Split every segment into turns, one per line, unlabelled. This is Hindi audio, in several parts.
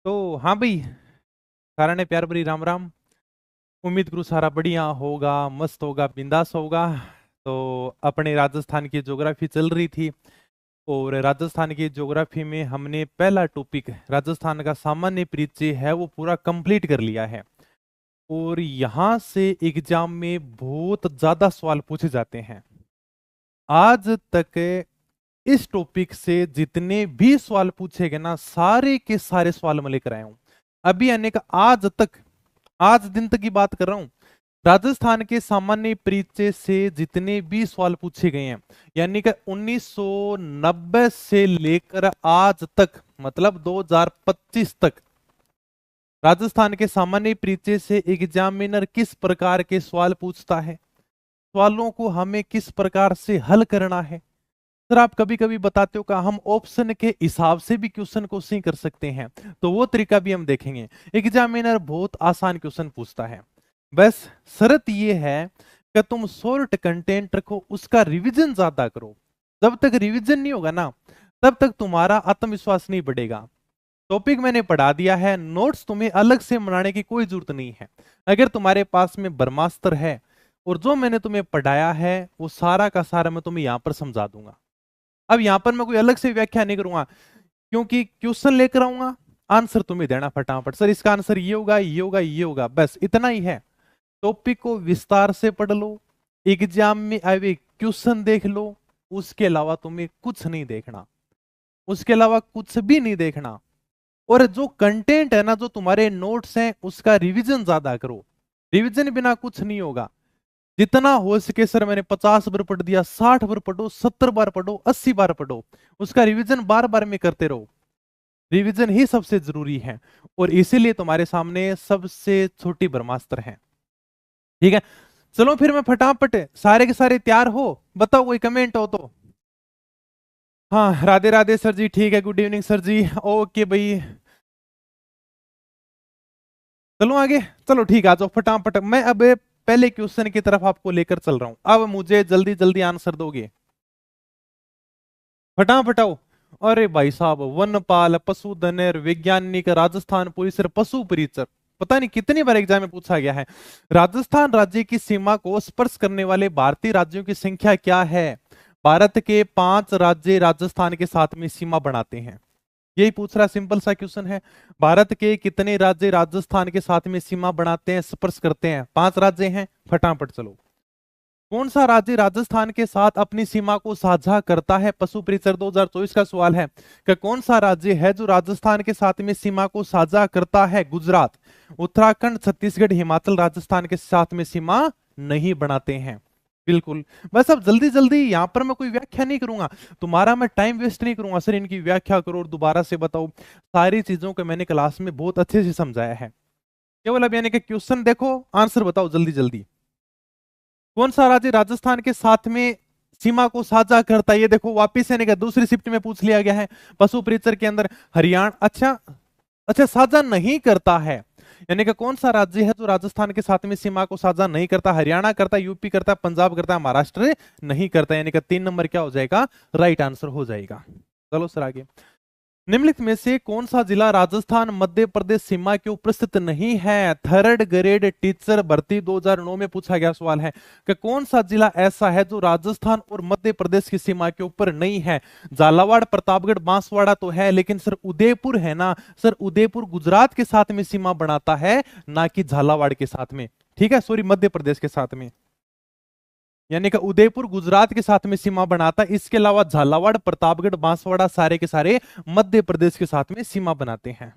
तो हाँ भाई, सारा ने प्यार भरी राम राम। उम्मीद करूँ सारा बढ़िया होगा, मस्त होगा, बिंदास होगा। तो अपने राजस्थान की ज्योग्राफी चल रही थी, और राजस्थान की ज्योग्राफी में हमने पहला टॉपिक राजस्थान का सामान्य परिचय है वो पूरा कंप्लीट कर लिया है। और यहाँ से एग्जाम में बहुत ज्यादा सवाल पूछे जाते हैं। आज तक इस टॉपिक से जितने भी सवाल पूछे गए ना, सारे के सारे सवाल मैं लेकर आया हूं। अभी यानी कि आज तक, आज दिन तक की बात कर रहा हूं, राजस्थान के सामान्य परिचय से जितने भी सवाल पूछे गए हैं, यानी कि 1990 से लेकर आज तक, मतलब 2025 तक, राजस्थान के सामान्य परिचय से एग्जामिनर किस प्रकार के सवाल पूछता है, सवालों को हमें किस प्रकार से हल करना है। सर आप कभी कभी बताते हो कि हम ऑप्शन के हिसाब से भी क्वेश्चन को सही कर सकते हैं, तो वो तरीका भी हम देखेंगे। एग्जामिनर बहुत आसान क्वेश्चन पूछता है, बस शर्त ये है कि तुम शॉर्ट कंटेंट रखो, उसका रिवीजन ज्यादा करो। जब तक रिवीजन नहीं होगा ना, तब तक तुम्हारा आत्मविश्वास नहीं बढ़ेगा। टॉपिक मैंने पढ़ा दिया है, नोट्स तुम्हें अलग से बनाने की कोई जरूरत नहीं है। अगर तुम्हारे पास में ब्रह्मास्त्र है और जो मैंने तुम्हें पढ़ाया है वो सारा का सारा मैं तुम्हें यहां पर समझा दूंगा। अब यहां पर मैं कोई अलग से व्याख्या नहीं करूंगा, क्योंकि क्वेश्चन लेकर आऊंगा, आंसर तुम्हें देना फटाफट। सर इसका आंसर ये होगा, ये होगा, ये होगा, बस इतना ही है। टॉपिक को विस्तार से पढ़ लो, एग्जाम में आए क्वेश्चन देख लो, उसके अलावा तुम्हें कुछ नहीं देखना, उसके अलावा कुछ भी नहीं देखना। और जो कंटेंट है ना, जो तुम्हारे नोट्स हैं, उसका रिवीजन ज्यादा करो। रिवीजन बिना कुछ नहीं होगा। जितना हो सके सर, मैंने 50 बार पढ़ दिया, 60 बार पढ़ो, 70 बार पढ़ो, 80 बार पढ़ो, उसका रिवीजन बार बार में करते रहो। रिवीजन ही सबसे जरूरी है, और इसीलिए तुम्हारे सामने सबसे छोटी ब्रह्मास्त्र है। ठीक है, चलो फिर मैं फटाफट, सारे के सारे तैयार हो? बताओ कोई कमेंट हो तो। हाँ, राधे राधे सर जी, ठीक है, गुड इवनिंग सर जी, ओके भाई। चलो आगे, चलो ठीक है, आ जाओ फटाफट। मैं अब पहले क्वेश्चन की तरफ आपको लेकर चल रहा हूं, अब मुझे जल्दी जल्दी आंसर दोगे, फटाफट आओ। अरे भाई साहब, वनपाल, पशुधन, वैज्ञानिक, राजस्थान पुलिस, पशु परिचर, पता नहीं कितनी बार एग्जाम में पूछा गया है। राजस्थान राज्य की सीमा को स्पर्श करने वाले भारतीय राज्यों की संख्या क्या है? भारत के 5 राज्य राजस्थान के साथ में सीमा बनाते हैं, यही पूछ रहा, सिंपल सा क्वेश्चन है। भारत के कितने राज्य राजस्थान के साथ में सीमा बनाते हैं, स्पर्श करते हैं? 5 राज्य हैं, फटाफट चलो। कौन सा राज्य राजस्थान के साथ अपनी सीमा को साझा करता है? पशु परिसर 2024 का सवाल है कि कौन सा राज्य है जो राजस्थान के साथ में सीमा को साझा करता है? गुजरात, उत्तराखंड, छत्तीसगढ़, हिमाचल राजस्थान के साथ में सीमा नहीं बनाते हैं। बिल्कुल। बस अब जल्दी जल्दी, यहां पर मैं कोई व्याख्या नहीं करूंगा, तुम्हारा मैं टाइम वेस्ट नहीं करूंगा। सर इनकी व्याख्या करो और दोबारा से बताओ, सारी चीजों को मैंने क्लास में बहुत अच्छे से समझाया है। केवल अब यानी कि क्वेश्चन देखो, आंसर बताओ जल्दी जल्दी। कौन सा राज्य राजस्थान के साथ में सीमा को साझा करता है? ये देखो वापिस यानी कि दूसरी शिफ्ट में पूछ लिया गया है। पशु परिचर के अंदर हरियाणा, अच्छा अच्छा, साझा नहीं करता है, यानी कि कौन सा राज्य है जो राजस्थान के साथ में सीमा को साझा नहीं करता? हरियाणा करता है, यूपी करता है, पंजाब करता है, महाराष्ट्र नहीं करता, यानी कि 3 नंबर क्या हो जाएगा? राइट आंसर हो जाएगा। चलो सर आगे। निम्नलिखित में से कौन सा जिला राजस्थान मध्य प्रदेश सीमा के ऊपर स्थित नहीं है? थर्ड ग्रेड टीचर भर्ती 2009 में पूछा गया सवाल है कि कौन सा जिला ऐसा है जो राजस्थान और मध्य प्रदेश की सीमा के ऊपर नहीं है? झालावाड़, प्रतापगढ़, बांसवाड़ा तो है, लेकिन सर उदयपुर है ना। सर उदयपुर गुजरात के साथ में सीमा बनाता है, ना कि झालावाड़ के साथ में। ठीक है, सॉरी, मध्य प्रदेश के साथ में, यानी कि उदयपुर गुजरात के साथ में सीमा बनाता है। इसके अलावा झालावाड़, प्रतापगढ़, बांसवाड़ा सारे के सारे मध्य प्रदेश के साथ में सीमा बनाते हैं।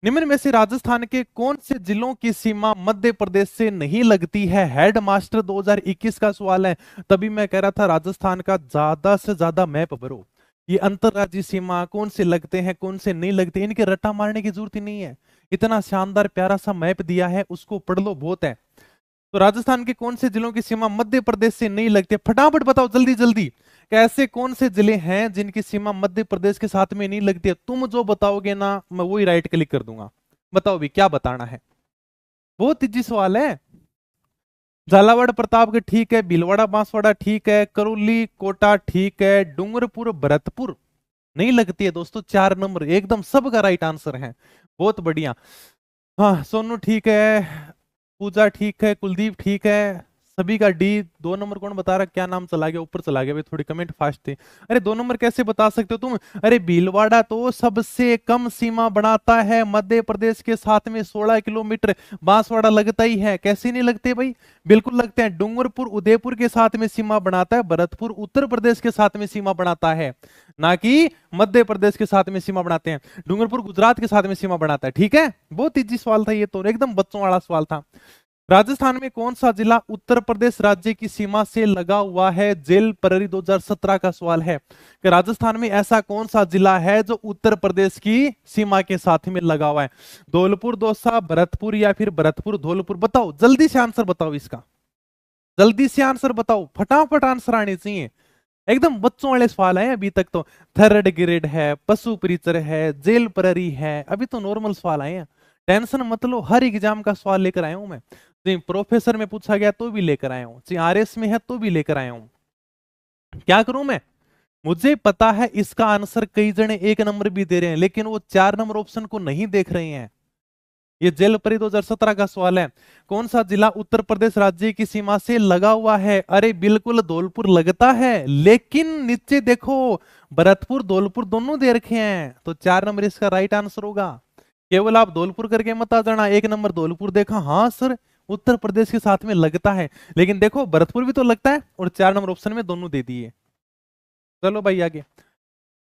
निम्न में से राजस्थान के कौन से जिलों की सीमा मध्य प्रदेश से नहीं लगती है? हेडमास्टर 2021 का सवाल है। तभी मैं कह रहा था राजस्थान का ज्यादा से ज्यादा मैप भरो। ये अंतरराज्यीय सीमा कौन से लगते हैं, कौन से नहीं लगते, इनके रट्टा मारने की जरूरत ही नहीं है। इतना शानदार प्यारा सा मैप दिया है, उसको पढ़ लो, बहुत है। तो राजस्थान के कौन से जिलों की सीमा मध्य प्रदेश से नहीं लगती? फटाफट बताओ जल्दी जल्दी, कैसे कौन से जिले हैं जिनकी सीमा मध्य प्रदेश के साथ में नहीं लगती है? तुम जो बताओगे ना, मैं वही राइट क्लिक कर दूंगा। बताओ भी क्या बताना है, बहुत इजी सवाल है। झालावाड़, प्रतापगढ़ ठीक है, भीलवाड़ा, बांसवाड़ा ठीक है, करौली, कोटा ठीक है, डूंगरपुर, भरतपुर नहीं लगती है दोस्तों। 4 नंबर एकदम सबका राइट आंसर है। बहुत बढ़िया। हाँ सोनू ठीक है, पूजा ठीक है, कुलदीप ठीक है, सभी का डी। 2 नंबर कौन बता रहा, क्या नाम चला गया, ऊपर चला गया भाई, थोड़ी कमेंट फास्ट थे। अरे 2 नंबर कैसे बता सकते हो तुम? अरे भीलवाड़ा तो सबसे कम सीमा बनाता है मध्य प्रदेश के साथ में 16 किलोमीटर। बांसवाड़ा लगता ही है, कैसे नहीं लगते भाई, बिल्कुल लगते हैं। डूंगरपुर उदयपुर के साथ में सीमा बनाता है, भरतपुर उत्तर प्रदेश के साथ में सीमा बनाता है, ना कि मध्य प्रदेश के साथ में सीमा बनाते हैं। डूंगरपुर गुजरात के साथ में सीमा बनाता है। ठीक है, बहुत इजी सवाल था ये तो, एकदम बच्चों वाला सवाल था। राजस्थान में कौन सा जिला उत्तर प्रदेश राज्य की सीमा से लगा हुआ है? जेल प्रहरी 2017 का सवाल है कि राजस्थान में ऐसा कौन सा जिला है जो उत्तर प्रदेश की सीमा के साथ में लगा हुआ है? धौलपुर, दौसा, भरतपुर या फिर भरतपुर धौलपुर? बताओ जल्दी से आंसर बताओ इसका, जल्दी से आंसर बताओ, फटाफट आंसर आने चाहिए। एकदम बच्चों वाले सवाल है अभी तक तो। थर्ड ग्रेड है, पशु परिचर है, जेल प्रहरी है, अभी तो नॉर्मल सवाल आए हैं। टेंशन मत लो, हर एग्जाम का सवाल लेकर आया हूं मैं। प्रोफेसर में पूछा गया तो भी लेकर आया हूं, आरएस में है तो भी लेकर आया हूं। क्या करूं मैं? मुझे पता है इसका आंसर कई जने 1 नंबर भी दे रहे हैं, लेकिन वो 4 नंबर ऑप्शन को नहीं देख रहे हैं। ये जेल परी 2017 का सवाल है। कौन सा जिला उत्तर प्रदेश राज्य की सीमा से लगा हुआ है? अरे बिल्कुल धौलपुर लगता है, लेकिन नीचे देखो भरतपुर धौलपुर दोनों दे रखे हैं, तो 4 नंबर इसका राइट आंसर होगा। केवल आप धौलपुर करके मत आ जाना, 1 नंबर धौलपुर देखा, हाँ सर उत्तर प्रदेश के साथ में लगता है, लेकिन देखो भरतपुर भी तो लगता है, और 4 नंबर ऑप्शन में दोनों दे दिए। चलो भाई आगे।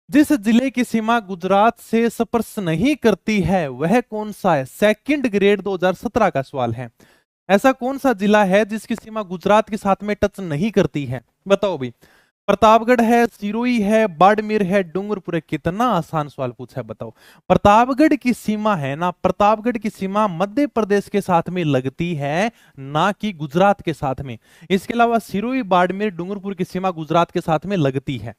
जिस जिले की सीमा गुजरात से स्पर्श नहीं करती है वह कौन सा है? सेकंड ग्रेड 2017 का सवाल है। ऐसा कौन सा जिला है जिसकी सीमा गुजरात के साथ में टच नहीं करती है? बताओ भाई। प्रतापगढ़ है, सिरोही है, बाड़मेर है, डूंगरपुर है? कितना आसान सवाल पूछा है, बताओ। प्रतापगढ़ की सीमा है ना, प्रतापगढ़ की सीमा मध्य प्रदेश के साथ में लगती है, ना कि गुजरात के साथ में। इसके अलावा सिरोही, बाड़मेर, डूंगरपुर की सीमा गुजरात के साथ में लगती है।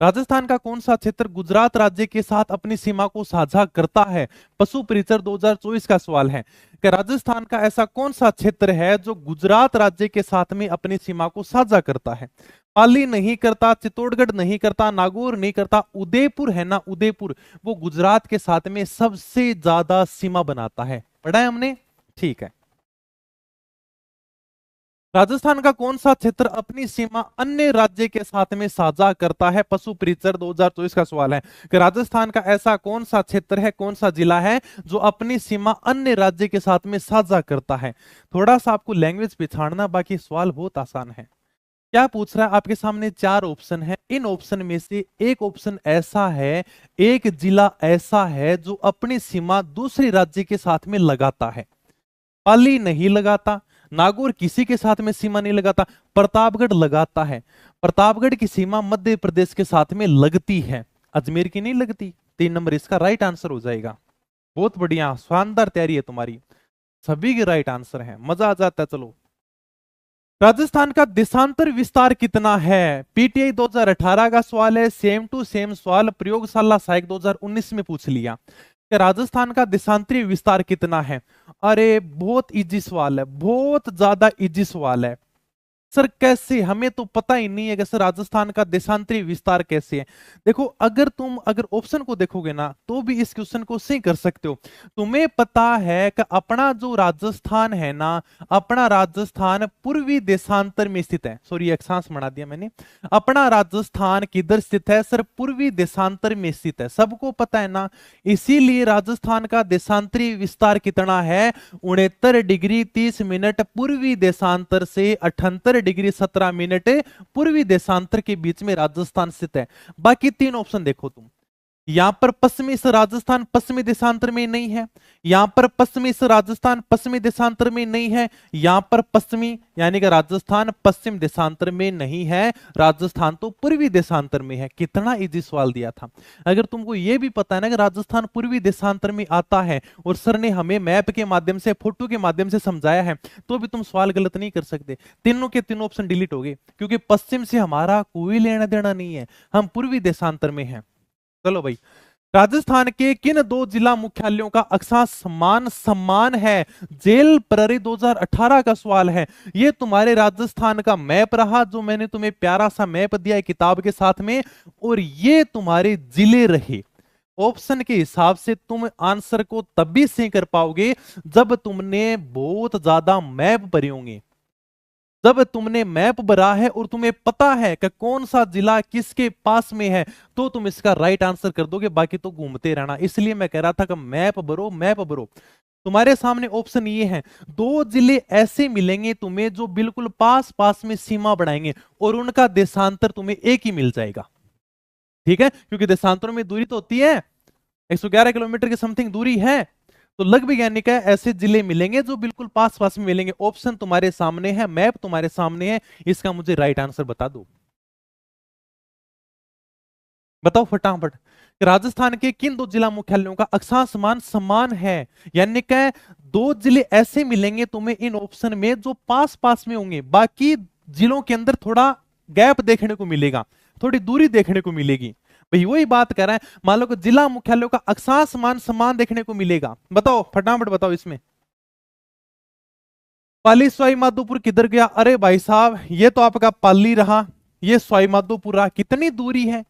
राजस्थान का कौन सा क्षेत्र गुजरात राज्य के साथ अपनी सीमा को साझा करता है? पशु परिचर 2024 का सवाल है कि राजस्थान का ऐसा कौन सा क्षेत्र है जो गुजरात राज्य के साथ में अपनी सीमा को साझा करता है? पाली नहीं करता, चित्तौड़गढ़ नहीं करता, नागौर नहीं करता, उदयपुर है ना, उदयपुर वो गुजरात के साथ में सबसे ज्यादा सीमा बनाता है। पढ़ा है हमने? ठीक है। राजस्थान का कौन सा क्षेत्र अपनी सीमा अन्य राज्य के साथ में साझा करता है? पशु परिचर 2024 का सवाल है कि राजस्थान का ऐसा कौन सा क्षेत्र है, कौन सा जिला है जो अपनी सीमा अन्य राज्य के साथ में साझा करता है? थोड़ा सा आपको लैंग्वेज पिछाड़ना, बाकी सवाल बहुत आसान है। क्या पूछ रहा है? आपके सामने 4 ऑप्शन है, इन ऑप्शन में से एक ऑप्शन ऐसा है, एक जिला ऐसा है जो अपनी सीमा दूसरे राज्य के साथ में लगाता है। पाली नहीं लगाता, नागौर किसी के साथ में सीमा नहीं लगाता, प्रतापगढ़ लगाता है। प्रतापगढ़ की सीमा मध्य प्रदेश के साथ में लगती है, अजमेर की नहीं लगती। 3 नंबर इसका राइट आंसर हो जाएगा। बहुत बढ़िया, शानदार तैयारी है तुम्हारी, सभी के राइट आंसर है, मजा आ जाता है। चलो, राजस्थान का देशांतर विस्तार कितना है? पीटीआई 2018 का सवाल है, सेम टू सेम सवाल प्रयोगशाला सहायक 2019 में पूछ लिया कि राजस्थान का देशांतरीय विस्तार कितना है। अरे बहुत इजी सवाल है, बहुत ज्यादा इजी सवाल है। सर कैसे, हमें तो पता ही नहीं है कि सर राजस्थान का देशांतरी विस्तार कैसे है। देखो अगर ऑप्शन को देखोगे ना तो भी इस क्वेश्चन को सही कर सकते हो। तुम्हें पता है कि अपना जो राजस्थान है ना, अपना राजस्थान पूर्वी देशांतर में स्थित है। सॉरी एक सांस बना दिया मैंने। अपना राजस्थान किधर स्थित है सर? पूर्वी देशांतर में स्थित है, सबको पता है ना। इसीलिए राजस्थान का देशांतरी विस्तार कितना है? 69 डिग्री 30 मिनट पूर्वी देशांतर से 78 डिग्री 17 मिनट पूर्वी देशांतर के बीच में राजस्थान स्थित है। बाकी 3 ऑप्शन देखो तुम, यहां पर पश्चिमी राजस्थान पश्चिमी देशांतर में नहीं है, यहां पर पश्चिमी राजस्थान पश्चिमी देशांतर में नहीं है, यहां पर पश्चिमी यानी कि राजस्थान पश्चिम देशांतर में नहीं है, राजस्थान तो पूर्वी देशांतर में है। कितना इजी सवाल दिया था। अगर तुमको यह भी पता है ना कि राजस्थान पूर्वी देशांतर में आता है और सर ने हमें मैप के माध्यम से, फोटो के माध्यम से समझाया है, तो भी तुम सवाल गलत नहीं कर सकते। तीनों के तीनों ऑप्शन डिलीट हो गए, क्योंकि पश्चिम से हमारा कोई लेना देना नहीं है, हम पूर्वी देशांतर में हैं। चलो भाई, राजस्थान के किन दो जिला मुख्यालयों का अक्षांश समान समान है? जेल प्रहरी 2018 का सवाल है। ये तुम्हारे राजस्थान का मैप रहा, जो मैंने तुम्हें प्यारा सा मैप दिया है किताब के साथ में, और ये तुम्हारे जिले रहे। ऑप्शन के हिसाब से तुम आंसर को तभी से कर पाओगे जब तुमने बहुत ज्यादा मैप भरे होंगे। जब तुमने मैप भरा है और तुम्हें पता है कि कौन सा जिला किसके पास में है, तो तुम इसका राइट आंसर कर दोगे, बाकी तो घूमते रहना। इसलिए मैं कह रहा था कि मैप भरो, मैप भरो। तुम्हारे सामने ऑप्शन ये है, दो जिले ऐसे मिलेंगे तुम्हें जो बिल्कुल पास पास में सीमा बढ़ाएंगे, और उनका देशांतर तुम्हें एक ही मिल जाएगा। ठीक है, क्योंकि देशांतरों में दूरी तो होती है, 111 किलोमीटर की समथिंग दूरी है। तो लग वैज्ञानिक है, ऐसे जिले मिलेंगे जो बिल्कुल पास पास में मिलेंगे। ऑप्शन तुम्हारे सामने है, मैप तुम्हारे सामने है, इसका मुझे राइट आंसर बता दो। बताओ फटाफट। राजस्थान के किन दो जिला मुख्यालयों का अक्षांश समान समान है? यानी कि दो जिले ऐसे मिलेंगे तुम्हें इन ऑप्शन में जो पास पास में होंगे, बाकी जिलों के अंदर थोड़ा गैप देखने को मिलेगा, थोड़ी दूरी देखने को मिलेगी। भाई वही बात कर रहा है, मान लो कि जिला मुख्यालयों का अक्षांश समान समान देखने को मिलेगा। बताओ फटाफट बताओ इसमें। पाली सवाई माधोपुर किधर गया? अरे भाई साहब, ये तो आपका पाली रहा, ये सवाई माधोपुर रहा। कितनी दूरी है?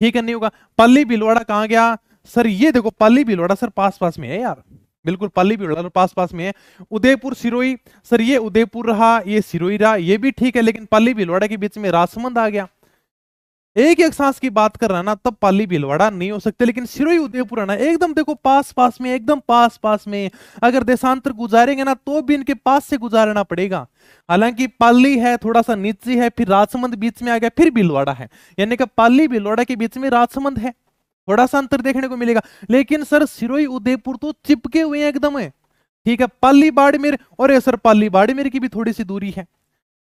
ठीक है, नहीं होगा। पाली भीलवाड़ा कहां गया? सर ये देखो, पाली भीलवाड़ा सर पास पास में है यार, बिल्कुल पाली भीलवाड़ा पास पास में है। उदयपुर सिरोही, सर ये उदयपुर रहा, ये सिरोही रहा, ये भी ठीक है, लेकिन पाली भीलवाड़ा के बीच में राजसमंद आ गया। एक एक सांस की बात कर रहा ना, तब पाली भीलवाड़ा नहीं हो सकते, लेकिन सिरोही उदयपुर है ना, एकदम देखो पास पास में, एकदम पास पास में। अगर देशांतर गुजारेंगे ना तो भी इनके पास से गुजारना पड़ेगा। हालांकि पाली है थोड़ा सा नीचे है, फिर राजसमंद बीच में आ गया, फिर भीलवाड़ा है, यानी कि पाली भीलवाड़ा के बीच में राजसमंद है, थोड़ा सा अंतर देखने को मिलेगा। लेकिन सर सिरोही उदयपुर तो चिपके हुए हैं एकदम है। ठीक है, पाली बाड़मेर, और सर पाली बाड़मेर की भी थोड़ी सी दूरी है।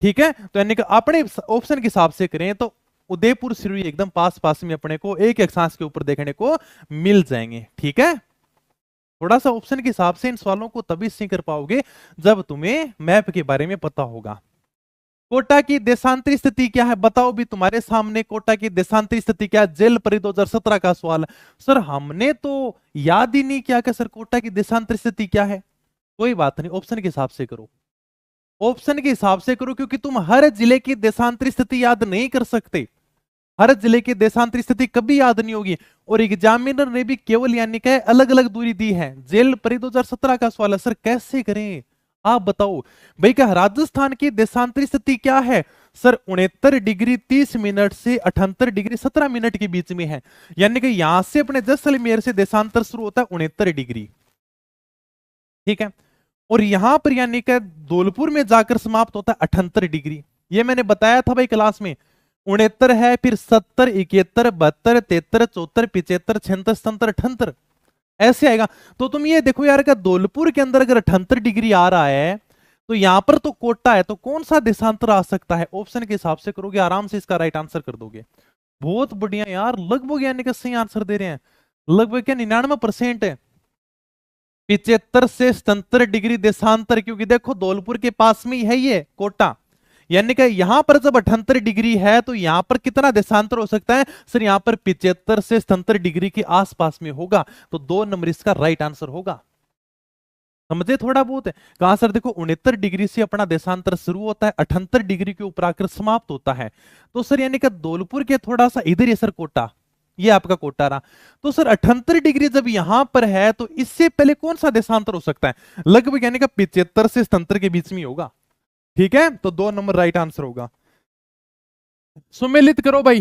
ठीक है, तो यानी कि अपने ऑप्शन के हिसाब से करें तो उदयपुर सिरोही एकदम पास पास में अपने को एक एक सांस के ऊपर देखने को मिल जाएंगे। ठीक है, थोड़ा सा ऑप्शन के हिसाब से इन सवालों को तभी सी कर पाओगे जब तुम्हें मैप के बारे में पता होगा। कोटा की देशांतरी स्थिति क्या है? बताओ भी तुम्हारे सामने, कोटा की देशांतरी स्थिति क्या है? जेल परी 2017 का सवाल। सर हमने तो याद ही नहीं किया कि सर कोटा की देशांतरी स्थिति क्या है। कोई बात नहीं, ऑप्शन के हिसाब से करो, ऑप्शन के हिसाब से करो, क्योंकि तुम हर जिले की देशांतरी स्थिति याद नहीं कर सकते। हर जिले की देशांतरी स्थिति कभी याद नहीं होगी, और एग्जामिनर ने भी केवल यानी कि अलग अलग दूरी दी है। जेल परी 2017 का सवाल है, सर कैसे करें आप बताओ। भाई क्या राजस्थान की देशांतरी स्थिति क्या है? सर 69 डिग्री 30 मिनट से 78 डिग्री 17 मिनट के बीच में है, यानी कि यहां से अपने जैसलमेर से देशांतर शुरू होता है 69 डिग्री। ठीक है, और यहां पर यानी कि धौलपुर में जाकर समाप्त होता है 78 डिग्री। ये मैंने बताया था भाई क्लास में। 69 है, फिर 70, 71, 72, 73, 74, 75, 76, 77, 78 ऐसे आएगा। तो तुम ये देखो यार, का धौलपुर के अंदर अगर 78 डिग्री आ रहा है, तो यहां पर तो कोटा है, तो कौन सा देशांतर आ सकता है? ऑप्शन के हिसाब से करोगे आराम से इसका राइट आंसर कर दोगे। बहुत बढ़िया यार, लगभग यानी कि सही आंसर दे रहे हैं, लगभग क्या 99% है। 75 से 77 डिग्री देशांतर, क्योंकि देखो धौलपुर के पास में ही है ये कोटा, यानी कि यहां पर जब 78 डिग्री है तो यहां पर कितना देशांतर हो सकता है? सर यहां पर 75 से 77 डिग्री के आसपास में होगा, तो 2 नंबर इसका राइट आंसर होगा। समझे थोड़ा बहुत है कहां? सर देखो 69 डिग्री से अपना देशांतर शुरू होता है, 78 डिग्री के ऊपर आकर समाप्त होता है। तो सर यानी कि धौलपुर के थोड़ा सा इधर है सर कोटा, ये आपका कोटा रहा। तो सर 78 डिग्री जब यहां पर है, तो इससे पहले कौन सा देशांतर हो सकता है? लगभग यानी कि 75 से 77 के बीच में होगा। ठीक है, तो 2 नंबर राइट आंसर होगा। सुमेलित करो भाई।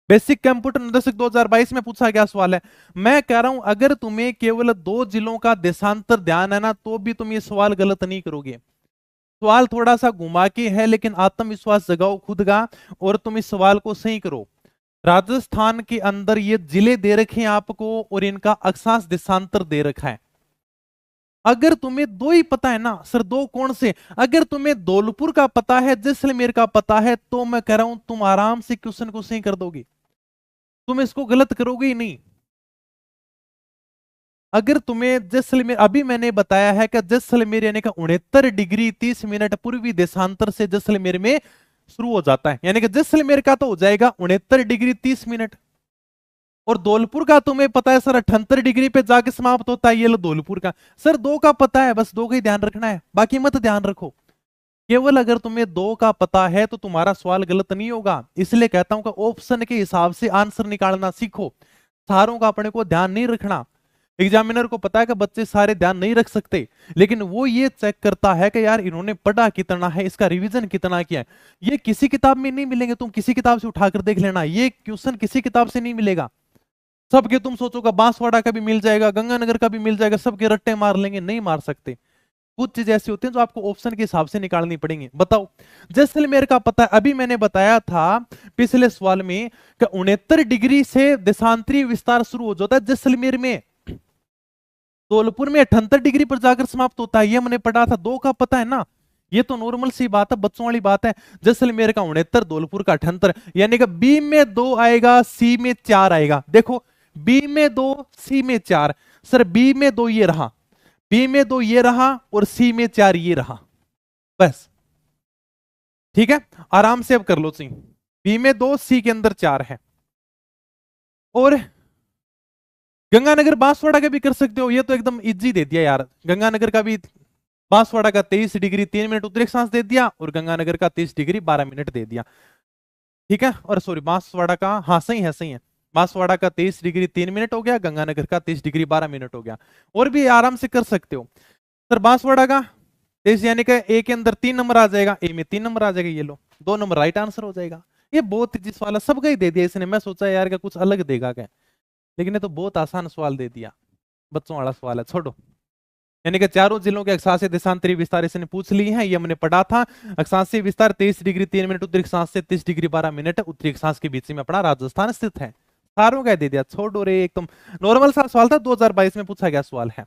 बेसिक कंप्यूटर निर्देशक 2022 में पूछा गया सवाल है। मैं कह रहा हूं अगर तुम्हें केवल 2 जिलों का देशांतर ध्यान है ना, तो भी तुम ये सवाल गलत नहीं करोगे। सवाल थोड़ा सा घुमा के है, लेकिन आत्मविश्वास जगाओ खुद का और तुम इस सवाल को सही करो। राजस्थान के अंदर ये जिले दे रखे हैं आपको, और इनका अक्षांश देशांतर दे रखा है। अगर तुम्हें 2 ही पता है ना, सर 2 कौन से? अगर तुम्हें धौलपुर का पता है, जैसलमेर का पता है, तो मैं कह रहा हूं तुम आराम से क्वेश्चन को सही कर दोगे, तुम इसको गलत करोगे ही नहीं। अगर तुम्हें जैसलमेर, अभी मैंने बताया है कि जैसलमेर यानी कि 69 डिग्री 30 मिनट पूर्वी देशांतर से जैसलमेर में शुरू हो जाता है, यानी कि जैसलमेर का तो हो जाएगा 69 डिग्री 30 मिनट। और धौलपुर का तुम्हें पता है सर 78 डिग्री पे जाके समाप्त होता है, ये लो धौलपुर का। सर दो का पता है, बस दो का ही ध्यान रखना है, बाकी मत ध्यान रखो। केवल अगर तुम्हें दो का पता है तो तुम्हारा सवाल गलत नहीं होगा। इसलिए कहता हूं कि ऑप्शन के हिसाब से आंसर निकालना सीखो, सारों का अपने को ध्यान नहीं रखना। एग्जामिनर को पता है कि बच्चे सारे ध्यान नहीं रख सकते, लेकिन वो ये चेक करता है कि यार इन्होंने पढ़ा कितना है, इसका रिवीजन कितना किया है। ये किसी किताब में नहीं मिलेंगे, तुम किसी किताब से उठाकर देख लेना, ये क्वेश्चन किसी किताब से नहीं मिलेगा। सबके तुम सोचोगे बांसवाड़ा का भी मिल जाएगा, गंगानगर का भी मिल जाएगा, सबके रट्टे मार लेंगे, नहीं मार सकते। कुछ चीज ऐसी होती है जो आपको ऑप्शन के हिसाब से निकालनी पड़ेंगी। बताओ, जैसलमेर का पता है, अभी मैंने बताया था पिछले सवाल में कि 69 डिग्री से देशांतरी विस्तार शुरू हो जाता है जैसलमेर में, धौलपुर में 78 डिग्री पर जाकर समाप्त होता है, ये हमने पढ़ा था। दो का पता है ना, ये तो नॉर्मल सी बात है, बच्चों वाली बात है। जैसलमेर का 69, धौलपुर का 78, यानी कि बी में 2 आएगा, सी में 4 आएगा। देखो बी में 2, सी में 4। सर बी में 2 ये रहा, बी में 2 ये रहा, और सी में 4 ये रहा, बस ठीक है। आराम से अब कर लो सी, बी में 2, सी के अंदर 4 है। और गंगानगर बांसवाड़ा का भी कर सकते हो, ये तो एकदम इजी दे दिया यार। गंगानगर का भी, बांसवाड़ा का 23 डिग्री 3 मिनट उत्तरी अक्षांश दे दिया, और गंगानगर का 23 डिग्री 12 मिनट दे दिया, ठीक है। और सॉरी बांसवाड़ा का, हाँ सही है सही है, बांसवाड़ा का 23 डिग्री 3 मिनट हो गया, गंगानगर का 23 डिग्री 12 मिनट हो गया। और भी आराम से कर सकते हो। सर बांसवाड़ा का 23 यानी कि ए के अंदर 3 नंबर आ जाएगा, ए में 3 नंबर आ जाएगा, ये लो 2 नंबर राइट आंसर हो जाएगा। ये बहुत जिस वाला सबका ही दे दिया इसने, मैं सोचा यार क्या कुछ अलग देगा क्या, लेकिन ये तो बहुत आसान सवाल दे दिया, बच्चों वाला सवाल है, छोड़ो। यानी कि चारों जिलों के अक्षांशीय देशांतरी विस्तार इसने पूछ ली है, ये हमने पढ़ा था। अक्षांशीय विस्तार 23 डिग्री 3 मिनट, उत्तरी अक्षांश से 30 डिग्री 12 मिनट, उत्तरी अक्षांश के बीच में अपना राजस्थान स्थित है। सारों का दे दिया, छोड़ो रे, एकदम नॉर्मल सा सवाल था, 2022 में पूछा गया सवाल है।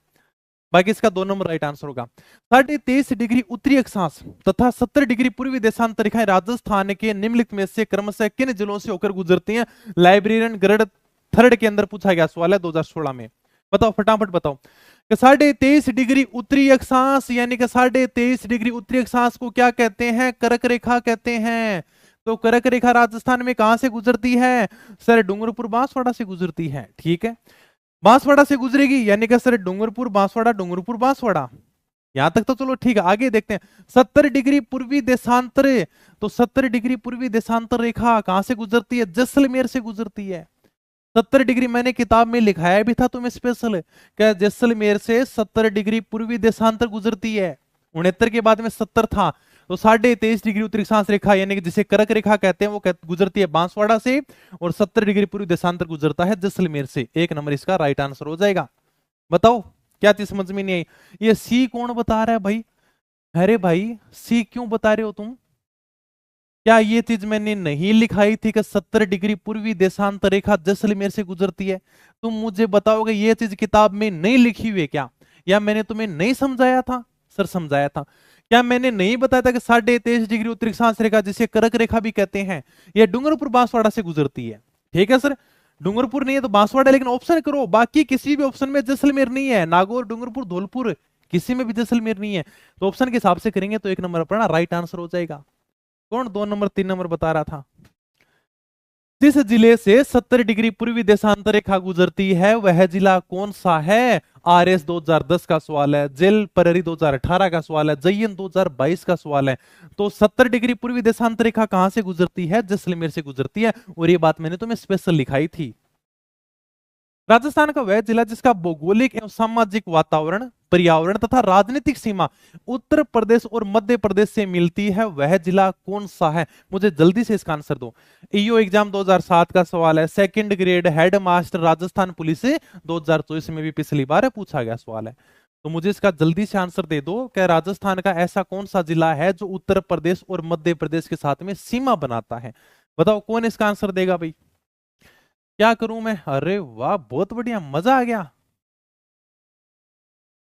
बाकी इसका 2 नंबर राइट आंसर होगा। 23 डिग्री उत्तरी अक्षांश तथा 70 डिग्री पूर्वी देशांतर रेखाएं राजस्थान के निम्नलिखित में से क्रमशः किन जिलों से होकर गुजरती हैं? लाइब्रेरियन ग्रेड 3 के अंदर पूछा गया सवाल है 2016 में। बताओ फटाफट बताओ। 23.5 डिग्री उत्तरी अक्षांश यानी कि 23.5 डिग्री उत्तरी अक्षांश को क्या कहते हैं? कर्क रेखा कहते हैं। तो कर्क रेखा राजस्थान में कहां से गुजरती है? सर डूंगरपुर बांसवाड़ा से गुजरती है, ठीक है। बांसवाड़ा से गुजरेगी यानी कि सर डूंगरपुर बांसवाड़ा, डूंगरपुर बांसवाड़ा, यहां तक तो चलो ठीक है। आगे देखते हैं 70 डिग्री पूर्वी देशांतर, तो 70 डिग्री पूर्वी देशांतर रेखा कहां से गुजरती है? जैसलमेर से गुजरती है। 70 डिग्री मैंने किताब में लिखाया भी था तुम्हें स्पेशल, क्या जैसलमेर से 70 डिग्री पूर्वी देशांतर गुजरती है। 69 के बाद में 70 था, तो 23.5 डिग्री उत्तरी अक्षांश रेखा यानी कि जिसे कर्क रेखा कहते हैं वो गुजरती है बांसवाड़ा से, और 70 डिग्री पूर्वी देशांतर गुजरता है जैसलमेर से। 1 नंबर इसका राइट आंसर हो जाएगा। बताओ क्या चीज समझ में नहीं आई? ये सी कौन बता रहा है भाई? अरे भाई सी क्यों बता रहे हो तुम? क्या ये चीज मैंने नहीं लिखाई थी कि 70 डिग्री पूर्वी देशांतर रेखा जैसलमेर से गुजरती है? तुम मुझे बताओगे ये चीज किताब में नहीं लिखी हुई है क्या, या मैंने तुम्हें नहीं समझाया था? सर समझाया था। क्या मैंने नहीं बताया था कि 23.5 डिग्री उत्तरी अक्षांश रेखा जिसे कर्क रेखा भी कहते हैं, यह डूंगरपुर बांसवाड़ा से गुजरती है? ठीक है सर, डूंगरपुर नहीं है तो बांसवाड़ा, लेकिन ऑप्शन करो, बाकी किसी भी ऑप्शन में जैसलमेर नहीं है, नागौर, डूंगरपुर, धौलपुर, किसी में भी जैसलमेर नहीं है। तो ऑप्शन के हिसाब से करेंगे तो 1 नंबर अपना राइट आंसर हो जाएगा। कौन 2 नंबर 3 नंबर बता रहा था? जिस जिले से 70 डिग्री पूर्वी देशांतर रेखा गुजरती है वह जिला कौन सा है? आरएस 2010 का सवाल है, जेल पररी 2018 का सवाल है, जयन 2022 का सवाल है। तो 70 डिग्री पूर्वी देशांतर रेखा कहां से गुजरती है? जैसलमेर से गुजरती है, और ये बात मैंने तुम्हें स्पेशल लिखाई थी। राजस्थान का वह जिला जिसका भौगोलिक एवं सामाजिक वातावरण, पर्यावरण तथा राजनीतिक सीमा उत्तर प्रदेश और मध्य प्रदेश से मिलती है, वह जिला कौन सा है? मुझे जल्दी से इसका आंसर दो। ईओ एग्जाम 2007 का सवाल है, second grade head master Rajasthan police से 2024 में भी पिछली बार पूछा गया सवाल है। तो मुझे इसका जल्दी से आंसर दे दो, क्या राजस्थान का ऐसा कौन सा जिला है जो उत्तर प्रदेश और मध्य प्रदेश के साथ में सीमा बनाता है? बताओ कौन इसका आंसर देगा भाई? क्या करूं मैं? अरे वाह बहुत बढ़िया, मजा आ गया,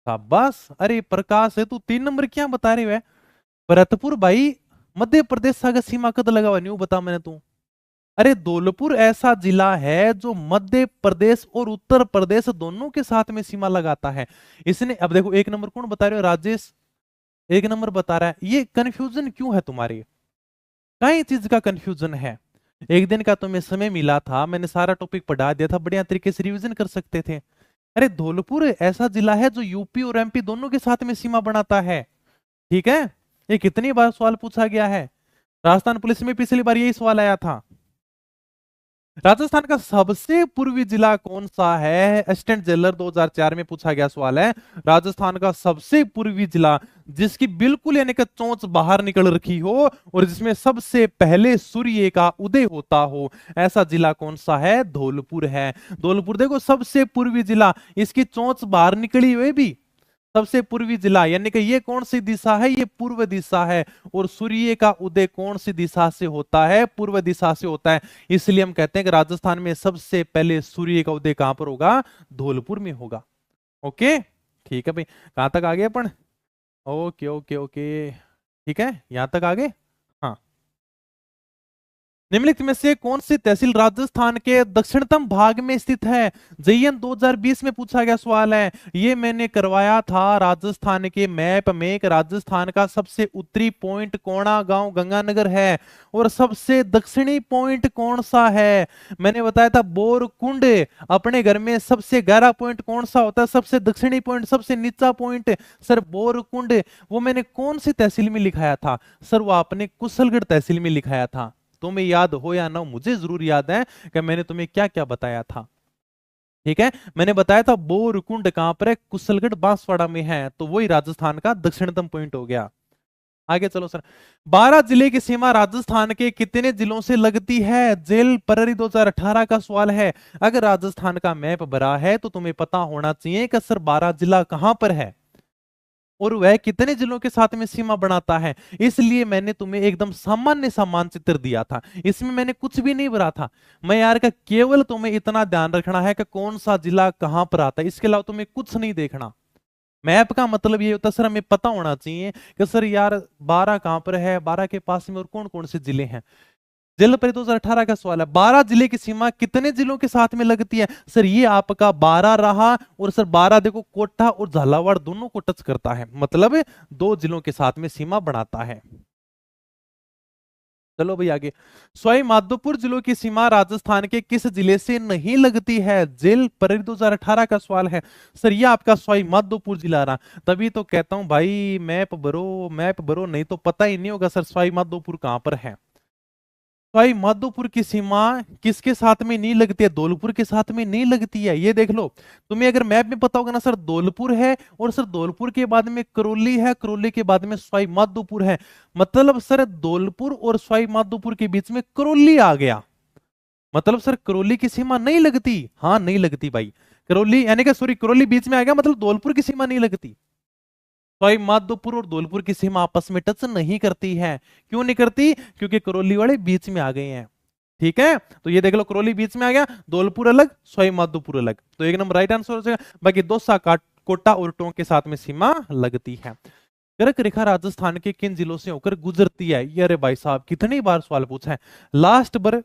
शाबाश। अरे प्रकाश है तू 3 नंबर क्या बता रहे हो? भरतपुर भाई मध्य प्रदेश सागर सीमा कद लगा हुआ नहीं बता मैंने तू। अरे धौलपुर ऐसा जिला है जो मध्य प्रदेश और उत्तर प्रदेश दोनों के साथ में सीमा लगाता है। इसने, अब देखो 1 नंबर कौन बता रहे हो? राजेश 1 नंबर बता रहा है। ये कंफ्यूजन क्यों है तुम्हारी? कई चीज का कंफ्यूजन है। एक दिन का तुम्हें समय मिला था, मैंने सारा टॉपिक पढ़ा दिया था, बढ़िया तरीके से रिवीजन कर सकते थे। अरे धौलपुर ऐसा जिला है जो यूपी और एमपी दोनों के साथ में सीमा बनाता है। ठीक है, ये कितनी बार सवाल पूछा गया है। राजस्थान पुलिस में पिछली बार यही सवाल आया था। राजस्थान का सबसे पूर्वी जिला कौन सा है, असिस्टेंट जेलर 2004 में पूछा गया सवाल है। राजस्थान का सबसे पूर्वी जिला जिसकी बिल्कुल यानी कि चोंच बाहर निकल रखी हो और जिसमें सबसे पहले सूर्य का उदय होता हो, ऐसा जिला कौन सा है, धौलपुर है। धौलपुर देखो सबसे पूर्वी जिला, इसकी चोंच बाहर निकली हुई भी, सबसे पूर्वी जिला यानी कि ये कौन सी दिशा है, ये पूर्व दिशा है। और सूर्य का उदय कौन सी दिशा से होता है, पूर्व दिशा से होता है। इसलिए हम कहते हैं कि राजस्थान में सबसे पहले सूर्य का उदय कहां पर होगा, धौलपुर में होगा। ओके ठीक है भाई, कहां तक आ गए अपन। ओके ओके ओके ठीक है, यहां तक आ गए। हाँ, निम्नलिखित में से कौन सी तहसील राजस्थान के दक्षिणतम भाग में स्थित है। JN 2020 में पूछा गया सवाल है, ये मैंने करवाया था राजस्थान के मैप में। एक राजस्थान का सबसे उत्तरी पॉइंट कोणा गांव गंगानगर है और सबसे दक्षिणी पॉइंट कौन सा है, मैंने बताया था बोरकुंड। अपने घर में सबसे गहरा पॉइंट कौन सा होता है, सबसे दक्षिणी पॉइंट, सबसे नीचा पॉइंट सर बोरकुंड। वो मैंने कौन सी तहसील में लिखाया था सर, वो आपने कुशलगढ़ तहसील में लिखाया था। तुम्हें याद हो या ना हो, मुझे जरूर याद है कि मैंने तुम्हें क्या क्या बताया था। ठीक है, मैंने बताया था बोरकुंड कहां पर है, कुशलगढ़ बांसवाड़ा में है, तो वही राजस्थान का दक्षिणतम पॉइंट हो गया। आगे चलो सर, 12 जिले की सीमा राजस्थान के कितने जिलों से लगती है, जेल पररी 2018 का सवाल है। अगर राजस्थान का मैप भरा है तो तुम्हें पता होना चाहिए कि सर 12 जिला कहां पर है और वह कितने जिलों के साथ में सीमा बनाता है। इसलिए मैंने तुम्हें एकदम सामान्य सा मानचित्र दिया था, इसमें मैंने कुछ भी नहीं भरा था। मैं यार का केवल तुम्हें इतना ध्यान रखना है कि कौन सा जिला कहां पर आता है, इसके अलावा तुम्हें कुछ नहीं देखना। मैप का मतलब ये होता है सर हमें पता होना चाहिए कि सर यार 12 कहां पर है, 12 के पास में और कौन कौन से जिले हैं। जिला परिषद 2018 का सवाल है, 12 जिले की सीमा कितने जिलों के साथ में लगती है। सर ये आपका 12 रहा, और सर 12 देखो कोटा और झालावाड़ दोनों को टच करता है, मतलब दो जिलों के साथ में सीमा बनाता है। चलो भाई आगे, सवाई माधोपुर जिलों की सीमा राजस्थान के किस जिले से नहीं लगती है, जेल परिधि 2018 का सवाल है। सर ये आपका सवाई माधोपुर जिला रहा, तभी तो कहता हूं भाई मैप भरो, मैप भरो, नहीं तो पता ही नहीं होगा सर सवाई माधोपुर कहां पर है। भाई माधोपुर की सीमा किसके साथ में नहीं लगती है, धौलपुर के साथ में नहीं लगती है। ये देख लो, तुम्हें अगर मैप में पता होगा ना सर धौलपुर है, और सर धौलपुर के बाद में करौली है, करौली के बाद में सवाई माधोपुर है, मतलब सर धौलपुर और सवाई माधोपुर के बीच में करौली आ गया। मतलब सर करौली की सीमा नहीं लगती, हाँ नहीं लगती भाई। करौली यानी कि सॉरी करौली बीच में आ गया, मतलब धौलपुर की सीमा नहीं लगती। सवाई माधोपुर और धौलपुर की सीमा आपस में टच नहीं करती है। क्यों नहीं करती, क्योंकि करौली वाले बीच में आ गए हैं। ठीक है, तो ये देख लो करौली बीच में आ गया, धौलपुर अलग, सवाई माधोपुर अलग, तो एक नंबर राइट आंसर हो जाएगा। बाकी दौसा कोटा और टोंक के साथ में सीमा लगती है। कर्क रेखा राजस्थान के किन जिलों से होकर गुजरती है। ये अरे भाई साहब कितनी बार सवाल पूछा है, लास्ट बार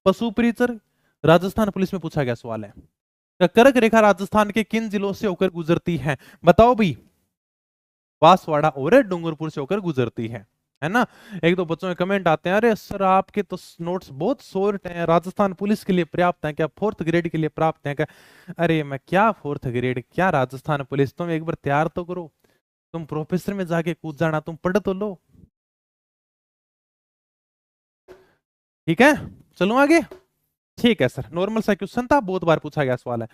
पशु परिचर राजस्थान पुलिस में पूछा गया सवाल है। कर्क रेखा राजस्थान के किन जिलों से होकर गुजरती है, बताओ भाई। बांसवाड़ा और डूंगरपुर से होकर गुजरती है ना। एक दो बच्चों में कमेंट आते हैं, अरे सर आपके तो नोट्स बहुत शॉर्ट हैं, राजस्थान पुलिस के लिए पर्याप्त हैं क्या, फोर्थ ग्रेड के लिए प्राप्त हैं क्या। अरे मैं क्या फोर्थ ग्रेड, क्या राजस्थान पुलिस, तुम एक बार तैयार तो करो, तुम प्रोफेसर में जाके कूद जाना, तुम पढ़ तो लो। ठीक है, चलो आगे। ठीक है सर, नॉर्मल सा क्वेश्चन था, बहुत बार पूछा गया सवाल है।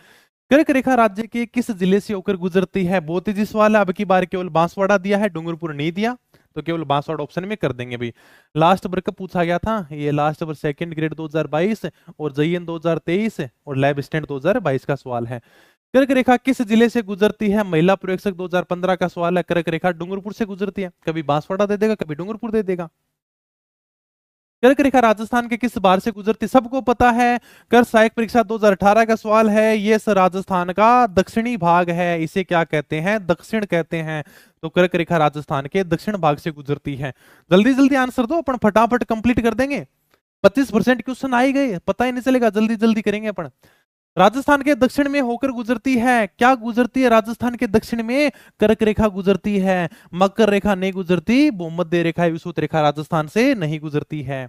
कर्क रेखा राज्य के किस जिले से होकर गुजरती है, बहुत ही सवाल है। अब की बार केवल बांसवाड़ा दिया है, डूंगरपुर नहीं दिया, तो केवल बांसवाड़ा ऑप्शन में कर देंगे भाई। लास्ट बार कब पूछा गया था, ये लास्ट बार सेकंड ग्रेड 2022 और JN 2023 और लैब स्टैंड 2022 का सवाल है। कर्क रेखा किस जिले से गुजरती है, महिला पर्यवेक्षक 2015 का सवाल है। कर्क रेखा डूंगरपुर से गुजरती है, कभी बांसवाड़ा दे देगा, कभी डूंगरपुर दे देगा। कर्क रेखा राजस्थान के किस बार से गुजरती, सबको पता है, कर सहायक परीक्षा 2018 का सवाल है। ये राजस्थान का दक्षिणी भाग है, इसे क्या कहते हैं, दक्षिण कहते हैं। तो कर्क रेखा राजस्थान के दक्षिण भाग से गुजरती है। जल्दी जल्दी आंसर दो, अपन फटाफट कंप्लीट कर देंगे। 25% क्वेश्चन आ ही गए, पता ही नहीं चलेगा, जल्दी जल्दी करेंगे अपन। राजस्थान के दक्षिण में होकर गुजरती है, क्या गुजरती है राजस्थान के दक्षिण में, कर्क रेखा गुजरती है। मकर रेखा नहीं गुजरती, भूमध्य रेखा विषुवत रेखा राजस्थान से नहीं गुजरती है।